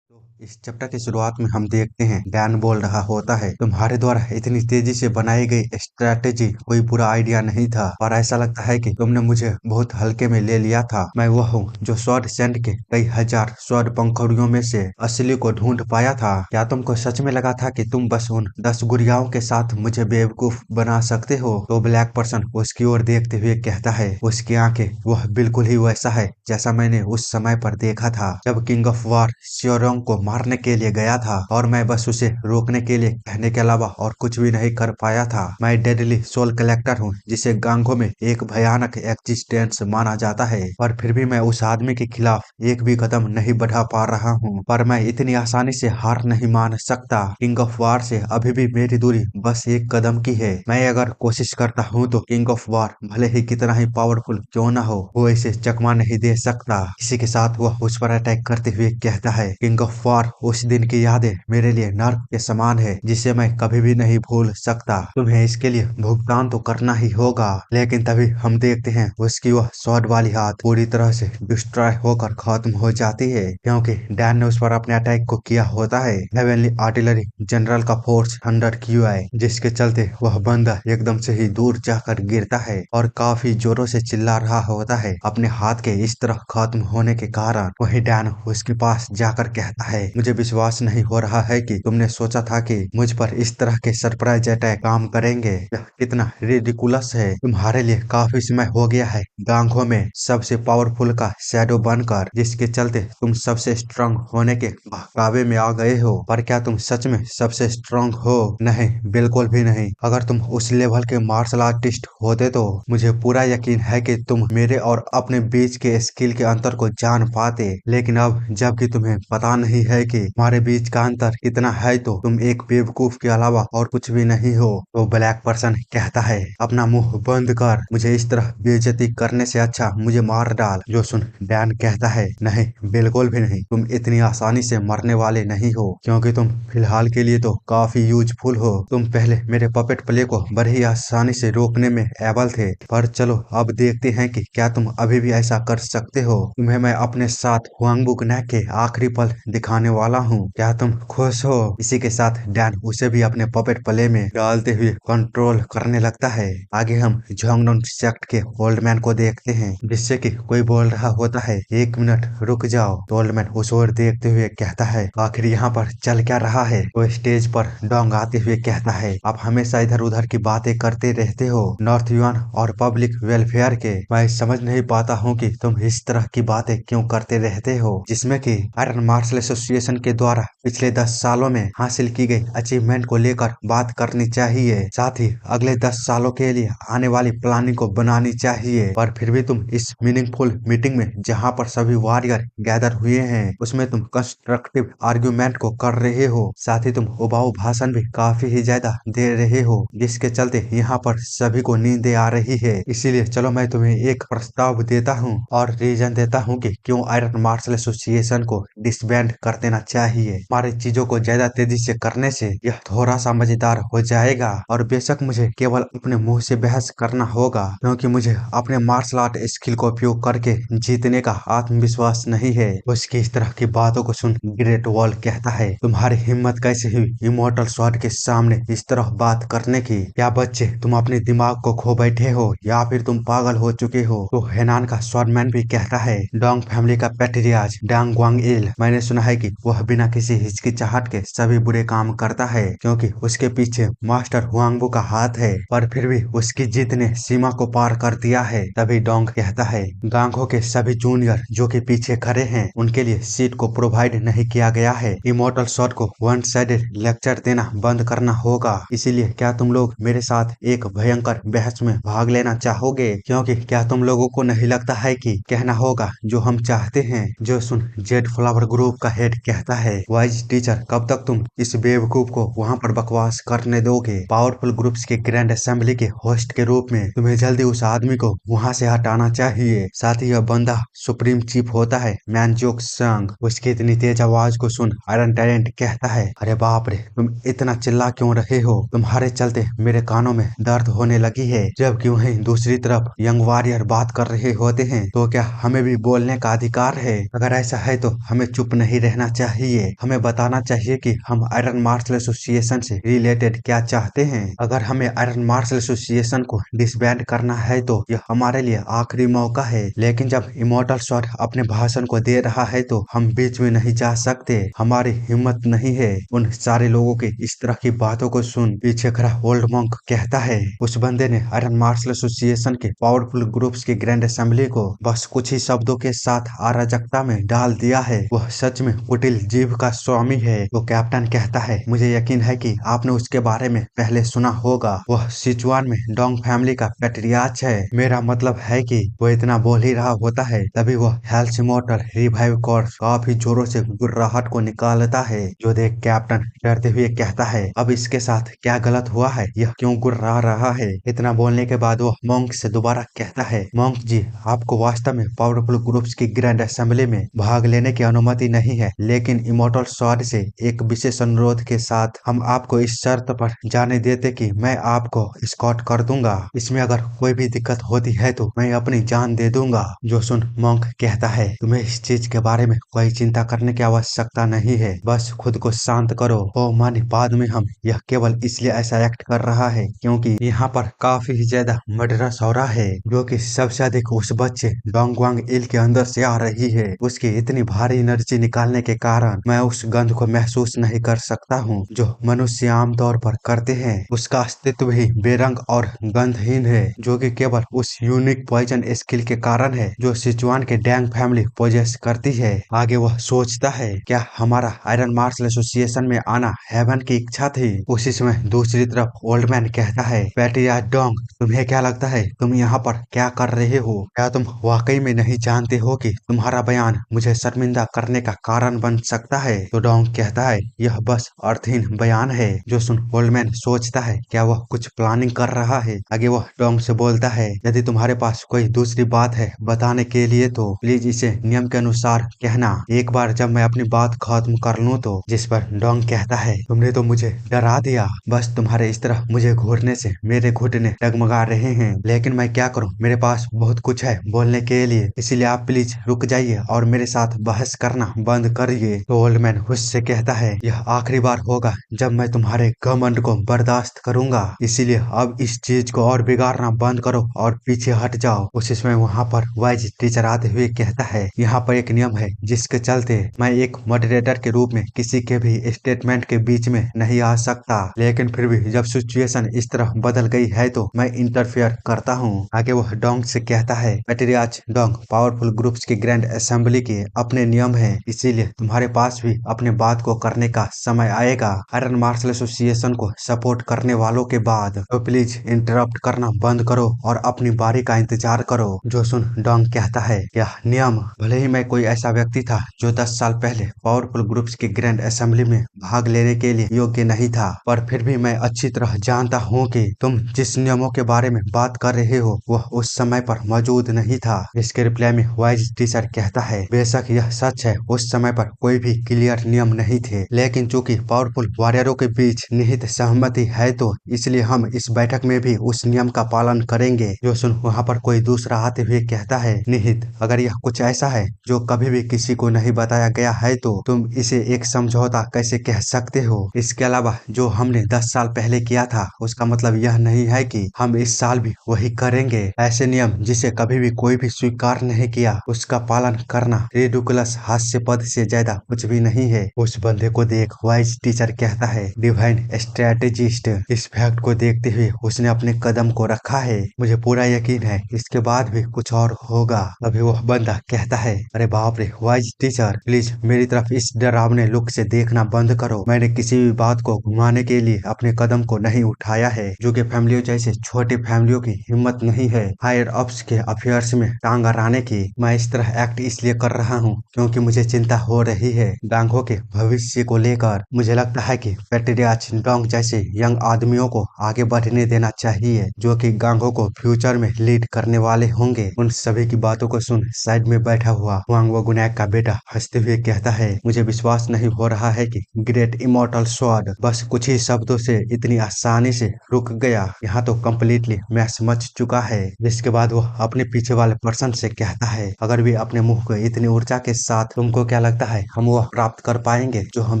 इस चैप्टर की शुरुआत में हम देखते हैं डैन बोल रहा होता है, तुम्हारे द्वारा इतनी तेजी से बनाई गई स्ट्रैटेजी कोई बुरा आइडिया नहीं था, और ऐसा लगता है कि तुमने मुझे बहुत हल्के में ले लिया था। मैं वह हूँ जो स्वॉर्ड सेंट के कई हजार स्वॉर्ड पंखुड़ियों में से असली को ढूंढ पाया था। क्या तुमको सच में लगा था कि तुम बस उन 10 गुड़ियाओं के साथ मुझे बेवकूफ बना सकते हो। तो ब्लैक पर्सन उसकी ओर देखते हुए कहता है, उसकी आंखें वह बिल्कुल ही वैसा है जैसा मैंने उस समय पर देखा था जब किंग ऑफ वार श्योरोंग को मारने के लिए गया था, और मैं बस उसे रोकने के लिए कहने के अलावा और कुछ भी नहीं कर पाया था। मैं डेडली सोल कलेक्टर हूँ जिसे गांगो में एक भयानक एग्जिस्टेंस माना जाता है, और फिर भी मैं उस आदमी के खिलाफ एक भी कदम नहीं बढ़ा पा रहा हूँ। पर मैं इतनी आसानी से हार नहीं मान सकता। किंग ऑफ वार से अभी भी मेरी दूरी बस एक कदम की है। मैं अगर कोशिश करता हूँ तो किंग ऑफ वार भले ही कितना ही पावरफुल क्यों न हो, वो इसे चकमा नहीं दे सकता। इसी के साथ वह उस पर अटैक करते हुए कहता है, किंग ऑफ वार, उस दिन की यादें मेरे लिए नर्क के समान है जिसे मैं कभी भी नहीं भूल सकता। तुम्हें इसके लिए भुगतान तो करना ही होगा। लेकिन तभी हम देखते हैं उसकी वह स्वॉर्ड वाली हाथ पूरी तरह से डिस्ट्रॉय होकर खत्म हो जाती है, क्योंकि डैन ने उस पर अपने अटैक को किया होता है हेवनली आर्टिलरी जनरल का फोर्स थंडर क्यूआई, जिसके चलते वह बंदा एकदम से ही दूर जाकर गिरता है और काफी जोरों से चिल्ला रहा होता है अपने हाथ के इस तरह खत्म होने के कारण। वही डैन उसके पास जाकर कहता है, मुझे विश्वास नहीं हो रहा है कि तुमने सोचा था कि मुझ पर इस तरह के सरप्राइज अटैक काम करेंगे। यह कितना रिडिकुलस है। तुम्हारे लिए काफी समय हो गया है गांगो में सबसे पावरफुल का शैडो बनकर, जिसके चलते तुम सबसे स्ट्रांग होने के बहकावे में आ गए हो। पर क्या तुम सच में सबसे स्ट्रांग हो? नहीं, बिल्कुल भी नहीं। अगर तुम उस लेवल के मार्शल आर्टिस्ट होते तो मुझे पूरा यकीन है कि तुम मेरे और अपने बीच के स्किल के अंतर को जान पाते। लेकिन अब जबकि तुम्हें पता नहीं है कि हमारे बीच का अंतर कितना है, तो तुम एक बेवकूफ के अलावा और कुछ भी नहीं हो। तो ब्लैक पर्सन कहता है, अपना मुंह बंद कर, मुझे इस तरह बेइज्जती करने से अच्छा मुझे मार डाल। जो सुन डैन कहता है, नहीं, बिल्कुल भी नहीं। तुम इतनी आसानी से मरने वाले नहीं हो, क्योंकि तुम फिलहाल के लिए तो काफी यूजफुल हो। तुम पहले मेरे पपेट प्ले को बड़ी ही आसानी से रोकने में एबल थे, पर चलो अब देखते हैं कि क्या तुम अभी भी ऐसा कर सकते हो। तुम्हें मैं अपने साथ हुआंग बुकनैक के आखिरी पल दिखाने दिखाने वाला हूँ, क्या तुम खुश हो? इसी के साथ डैन उसे भी अपने पपेट प्ले में डालते हुए कंट्रोल करने लगता है। आगे हम जोंगनोन सेक्ट के ओल्ड मैन को देखते हैं, जिससे कि कोई बोल रहा होता है, 1 मिनट रुक जाओ। तो ओल्ड मैन उस ओर देखते हुए कहता है, आखिर यहाँ पर चल क्या रहा है? वो स्टेज पर डोंग आते हुए कहता है, आप हमेशा इधर उधर की बातें करते रहते हो, नॉर्थ युआन और पब्लिक वेलफेयर के। मैं समझ नहीं पाता हूँ कि तुम इस तरह की बातें क्यों करते रहते हो, जिसमें कि आयरन मार्शल एसोसिएशन के द्वारा पिछले 10 सालों में हासिल की गई अचीवमेंट को लेकर बात करनी चाहिए, साथ ही अगले 10 सालों के लिए आने वाली प्लानिंग को बनानी चाहिए। पर फिर भी तुम इस मीनिंगफुल मीटिंग में जहाँ पर सभी वॉरियर गैदर हुए हैं, उसमें तुम कंस्ट्रक्टिव आर्ग्यूमेंट को कर रहे हो, साथ ही तुम उबाऊ भाषण भी काफी ही ज्यादा दे रहे हो, जिसके चलते यहाँ पर सभी को नींदें आ रही है। इसीलिए चलो मैं तुम्हें एक प्रस्ताव देता हूँ और रीजन देता हूँ कि क्यों आयरन मार्शल एसोसिएशन को डिसबैंड कर देना चाहिए। हमारी चीजों को ज्यादा तेजी से करने से यह थोड़ा सा मजेदार हो जाएगा, और बेशक मुझे केवल अपने मुंह से बहस करना होगा, क्योंकि मुझे अपने मार्शल आर्ट स्किल का उपयोग करके जीतने का आत्मविश्वास नहीं है। उसकी इस तरह की बातों को सुन ग्रेट वॉल कहता है, तुम्हारी हिम्मत कैसे हुई इमोर्टल स्वॉर्ड के सामने इस तरह बात करने की? क्या बच्चे तुम अपने दिमाग को खो बैठे हो या फिर तुम पागल हो चुके हो? तो हेनान का स्वॉर्डमैन भी कहता है, डोंग फैमिली का पेट्रियार्च डांग वांग इल, मैंने सुना है कि वह बिना किसी हिचकिचाहट के सभी बुरे काम करता है, क्योंकि उसके पीछे मास्टर हुआंगबू का हाथ है, पर फिर भी उसकी जीत ने सीमा को पार कर दिया है। तभी डोंग कहता है, गांगो के सभी जूनियर जो कि पीछे खड़े हैं, उनके लिए सीट को प्रोवाइड नहीं किया गया है। इमोर्टल शॉट को वन साइडेड लेक्चर देना बंद करना होगा। इसीलिए क्या तुम लोग मेरे साथ एक भयंकर बहस में भाग लेना चाहोगे? क्योंकि क्या तुम लोगों को नहीं लगता है कि कहना होगा जो हम चाहते हैं? जो सुन जेड फ्लावर ग्रुप का हेड कहता है, वाइज टीचर कब तक तुम इस बेवकूफ को वहाँ पर बकवास करने दोगे? पावरफुल ग्रुप्स के ग्रैंड असेंबली के होस्ट के रूप में तुम्हें जल्दी उस आदमी को वहाँ से हटाना चाहिए। साथ ही यह बंदा सुप्रीम चीफ होता है मैनजोक संग। उसकी इतनी तेज आवाज को सुन आयरन टैलेंट कहता है, अरे बाप रे, तुम इतना चिल्ला क्यों रहे हो? तुम्हारे चलते मेरे कानों में दर्द होने लगी है। जबकि वहीं दूसरी तरफ यंग वॉरियर बात कर रहे होते हैं, तो क्या हमें भी बोलने का अधिकार है? अगर ऐसा है तो हमें चुप नहीं रहना चाहिए, हमें बताना चाहिए कि हम आयरन मार्शल एसोसिएशन से रिलेटेड क्या चाहते हैं। अगर हमें आयरन मार्शल एसोसिएशन को डिसबैंड करना है तो यह हमारे लिए आखिरी मौका है। लेकिन जब इमोर्टल शॉट अपने भाषण को दे रहा है तो हम बीच में नहीं जा सकते, हमारी हिम्मत नहीं है। उन सारे लोगों की इस तरह की बातों को सुन पीछे खड़ा ओल्ड मॉन्क कहता है, उस बंदे ने आयरन मार्शल एसोसिएशन के पावरफुल ग्रुप्स की ग्रैंड असेंबली को बस कुछ ही शब्दों के साथ अराजकता में डाल दिया है। वह सच में कुटिल जीव का स्वामी है। तो कैप्टन कहता है, मुझे यकीन है कि आपने उसके बारे में पहले सुना होगा। वह सिचुआन में डोंग फैमिली का पेट्रियार्च है। मेरा मतलब है कि वो इतना बोल ही रहा होता है, तभी वह हेल्स इमोर्टल रिवाइव कोर्स काफी जोरों से गुर्राहट को निकालता है। जो देख कैप्टन डरते हुए कहता है, अब इसके साथ क्या गलत हुआ है? यह क्यों गुर्रा रहा है? इतना बोलने के बाद वह मॉन्क से दोबारा कहता है, मॉन्क जी, आपको वास्तव में पावरफुल ग्रुप्स की ग्रैंड असेंबली में भाग लेने की अनुमति नहीं है, लेकिन इमोर्टल स्वॉर्ड से एक विशेष अनुरोध के साथ हम आपको इस शर्त पर जाने देते कि मैं आपको स्कॉट कर दूंगा। इसमें अगर कोई भी दिक्कत होती है तो मैं अपनी जान दे दूंगा। जो सुन मॉन्क कहता है, तुम्हें इस चीज के बारे में कोई चिंता करने की आवश्यकता नहीं है, बस खुद को शांत करो। ओ मानी बाद में हम यह केवल इसलिए ऐसा एक्ट कर रहा है क्योंकि यहाँ पर काफी ही ज्यादा मर्डरस हो रहा है, जो कि सबसे अधिक उस बच्चे डोंगवांग इल के अंदर से आ रही है। उसकी इतनी भारी एनर्जी निकालने के कारण मैं उस गंध को महसूस नहीं कर सकता हूँ जो मनुष्य आमतौर पर करते हैं। उसका अस्तित्व ही बेरंग और गंधहीन है, जो कि केवल उस यूनिक पॉइजन स्किल के कारण है जो सिचुआन के डैंग फैमिली पोजेस करती है। आगे वह सोचता है, क्या हमारा आयरन मार्शल एसोसिएशन में आना हेवन की इच्छा थी? उसी समय दूसरी तरफ ओल्ड मैन कहता है, पैटिया डोंग, तुम्हें क्या लगता है तुम यहाँ पर क्या कर रहे हो? क्या तुम वाकई में नहीं जानते हो कि तुम्हारा बयान मुझे शर्मिंदा करने का कारण बन सकता है? तो डोंग कहता है, यह बस अर्थहीन बयान है। जो सुन ओल्ड मैन सोचता है, क्या वह कुछ प्लानिंग कर रहा है? आगे वह डोंग से बोलता है, यदि तुम्हारे पास कोई दूसरी बात है बताने के लिए तो प्लीज इसे नियम के अनुसार कहना, एक बार जब मैं अपनी बात खत्म कर लूं तो। जिस पर डोंग कहता है, तुमने तो मुझे डरा दिया, बस तुम्हारे इस तरह मुझे घूरने से मेरे घुटने डगमगा रहे हैं, लेकिन मैं क्या करूं, मेरे पास बहुत कुछ है बोलने के लिए, इसीलिए आप प्लीज रुक जाइए और मेरे साथ बहस करना बंद करिए। छोड़िए। तो ओल्ड मैन उससे कहता है, यह आखिरी बार होगा जब मैं तुम्हारे घमंड को बर्दाश्त करूंगा, इसीलिए अब इस चीज को और बिगाड़ना बंद करो और पीछे हट जाओ। उसी समय वहाँ पर वाइज टीचर आते हुए कहता है, यहाँ पर एक नियम है जिसके चलते मैं एक मॉडरेटर के रूप में किसी के भी स्टेटमेंट के बीच में नहीं आ सकता, लेकिन फिर भी जब सिचुएशन इस तरह बदल गई है तो मैं इंटरफेयर करता हूँ। आगे वह डोंग से कहता है, पैट्रियार्च डोंग पावरफुल ग्रुप्स की ग्रैंड असेंबली के अपने नियम है, इसीलिए तुम्हारे पास भी अपने बात को करने का समय आएगा। आयरन मार्शल एसोसिएशन को सपोर्ट करने वालों के बाद तो प्लीज इंटरप्ट करना बंद करो और अपनी बारी का इंतजार करो। जो सुन डोंग कहता है, यह नियम भले ही मैं कोई ऐसा व्यक्ति था जो 10 साल पहले पावरफुल ग्रुप्स की ग्रैंड असेंबली में भाग लेने के लिए योग्य नहीं था, पर फिर भी मैं अच्छी तरह जानता हूँ कि तुम जिस नियमों के बारे में बात कर रहे हो वह उस समय पर मौजूद नहीं था। इसके रिप्लाई में वाइज टीचर कहता है, बेशक यह सच है, उस समय पर कोई भी क्लियर नियम नहीं थे, लेकिन चूंकि पावरफुल वॉरियरों के बीच निहित सहमति है तो इसलिए हम इस बैठक में भी उस नियम का पालन करेंगे। जो सुन वहाँ पर कोई दूसरा आते हुए कहता है, निहित अगर यह कुछ ऐसा है जो कभी भी किसी को नहीं बताया गया है तो तुम इसे एक समझौता कैसे कह सकते हो। इसके अलावा जो हमने 10 साल पहले किया था उसका मतलब यह नहीं है कि हम इस साल भी वही करेंगे। ऐसे नियम जिसे कभी भी कोई भी स्वीकार नहीं किया उसका पालन करना रिडिकुलस हास्यास्पद से ज्यादा कुछ भी नहीं है। उस बंदे को देख वाइज टीचर कहता है, डिवाइन स्ट्रेटेजिस्ट। इस फैक्ट को देखते हुए उसने अपने कदम को रखा है, मुझे पूरा यकीन है इसके बाद भी कुछ और होगा। अभी वह बंदा कहता है, अरे बाप रे वाइज टीचर, प्लीज मेरी तरफ इस डरावने लुक से देखना बंद करो। मैंने किसी भी बात को घुमाने के लिए अपने कदम को नहीं उठाया है, जो कि फैमिलियों जैसे छोटी फैमिलियों की हिम्मत नहीं है हायर अप्स के अफेयर्स में टांग अड़ाने की। मैं इस तरह एक्ट इसलिए कर रहा हूँ क्योंकि मुझे चिंता हो रही है गांगो के भविष्य को लेकर। मुझे लगता है कि पैट्रियार्च डोंग जैसे यंग आदमियों को आगे बढ़ने देना चाहिए जो कि गांगो को फ्यूचर में लीड करने वाले होंगे। उन सभी की बातों को सुन साइड में बैठा हुआ हुआंग वोगुनैक का बेटा हंसते हुए कहता है, मुझे विश्वास नहीं हो रहा है कि ग्रेट इमोर्टल स्वॉर्ड बस कुछ ही शब्दों से इतनी आसानी से रुक गया। यहाँ तो कम्प्लीटली मैच मच चुका है। जिसके बाद वो अपने पीछे वाले पर्सन से कहता है, अगर भी अपने मुंह को इतनी ऊर्जा के साथ, तुमको क्या लगता है हम वह प्राप्त कर पाएंगे जो हम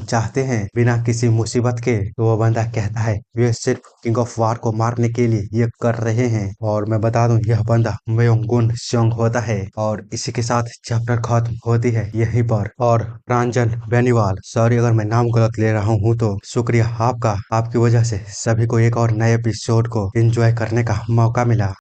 चाहते हैं बिना किसी मुसीबत के। तो वो बंदा कहता है, वे सिर्फ किंग ऑफ वार को मारने के लिए ये कर रहे हैं। और मैं बता दूं यह बंदा म्योंगुन स्योंग होता है। और इसी के साथ चैप्टर खत्म होती है यहीं पर। और प्रांजल बेनीवाल, सॉरी अगर मैं नाम गलत ले रहा हूँ तो शुक्रिया आपका, आपकी वजह से सभी को एक और नए एपिसोड को एंजॉय करने का मौका मिला।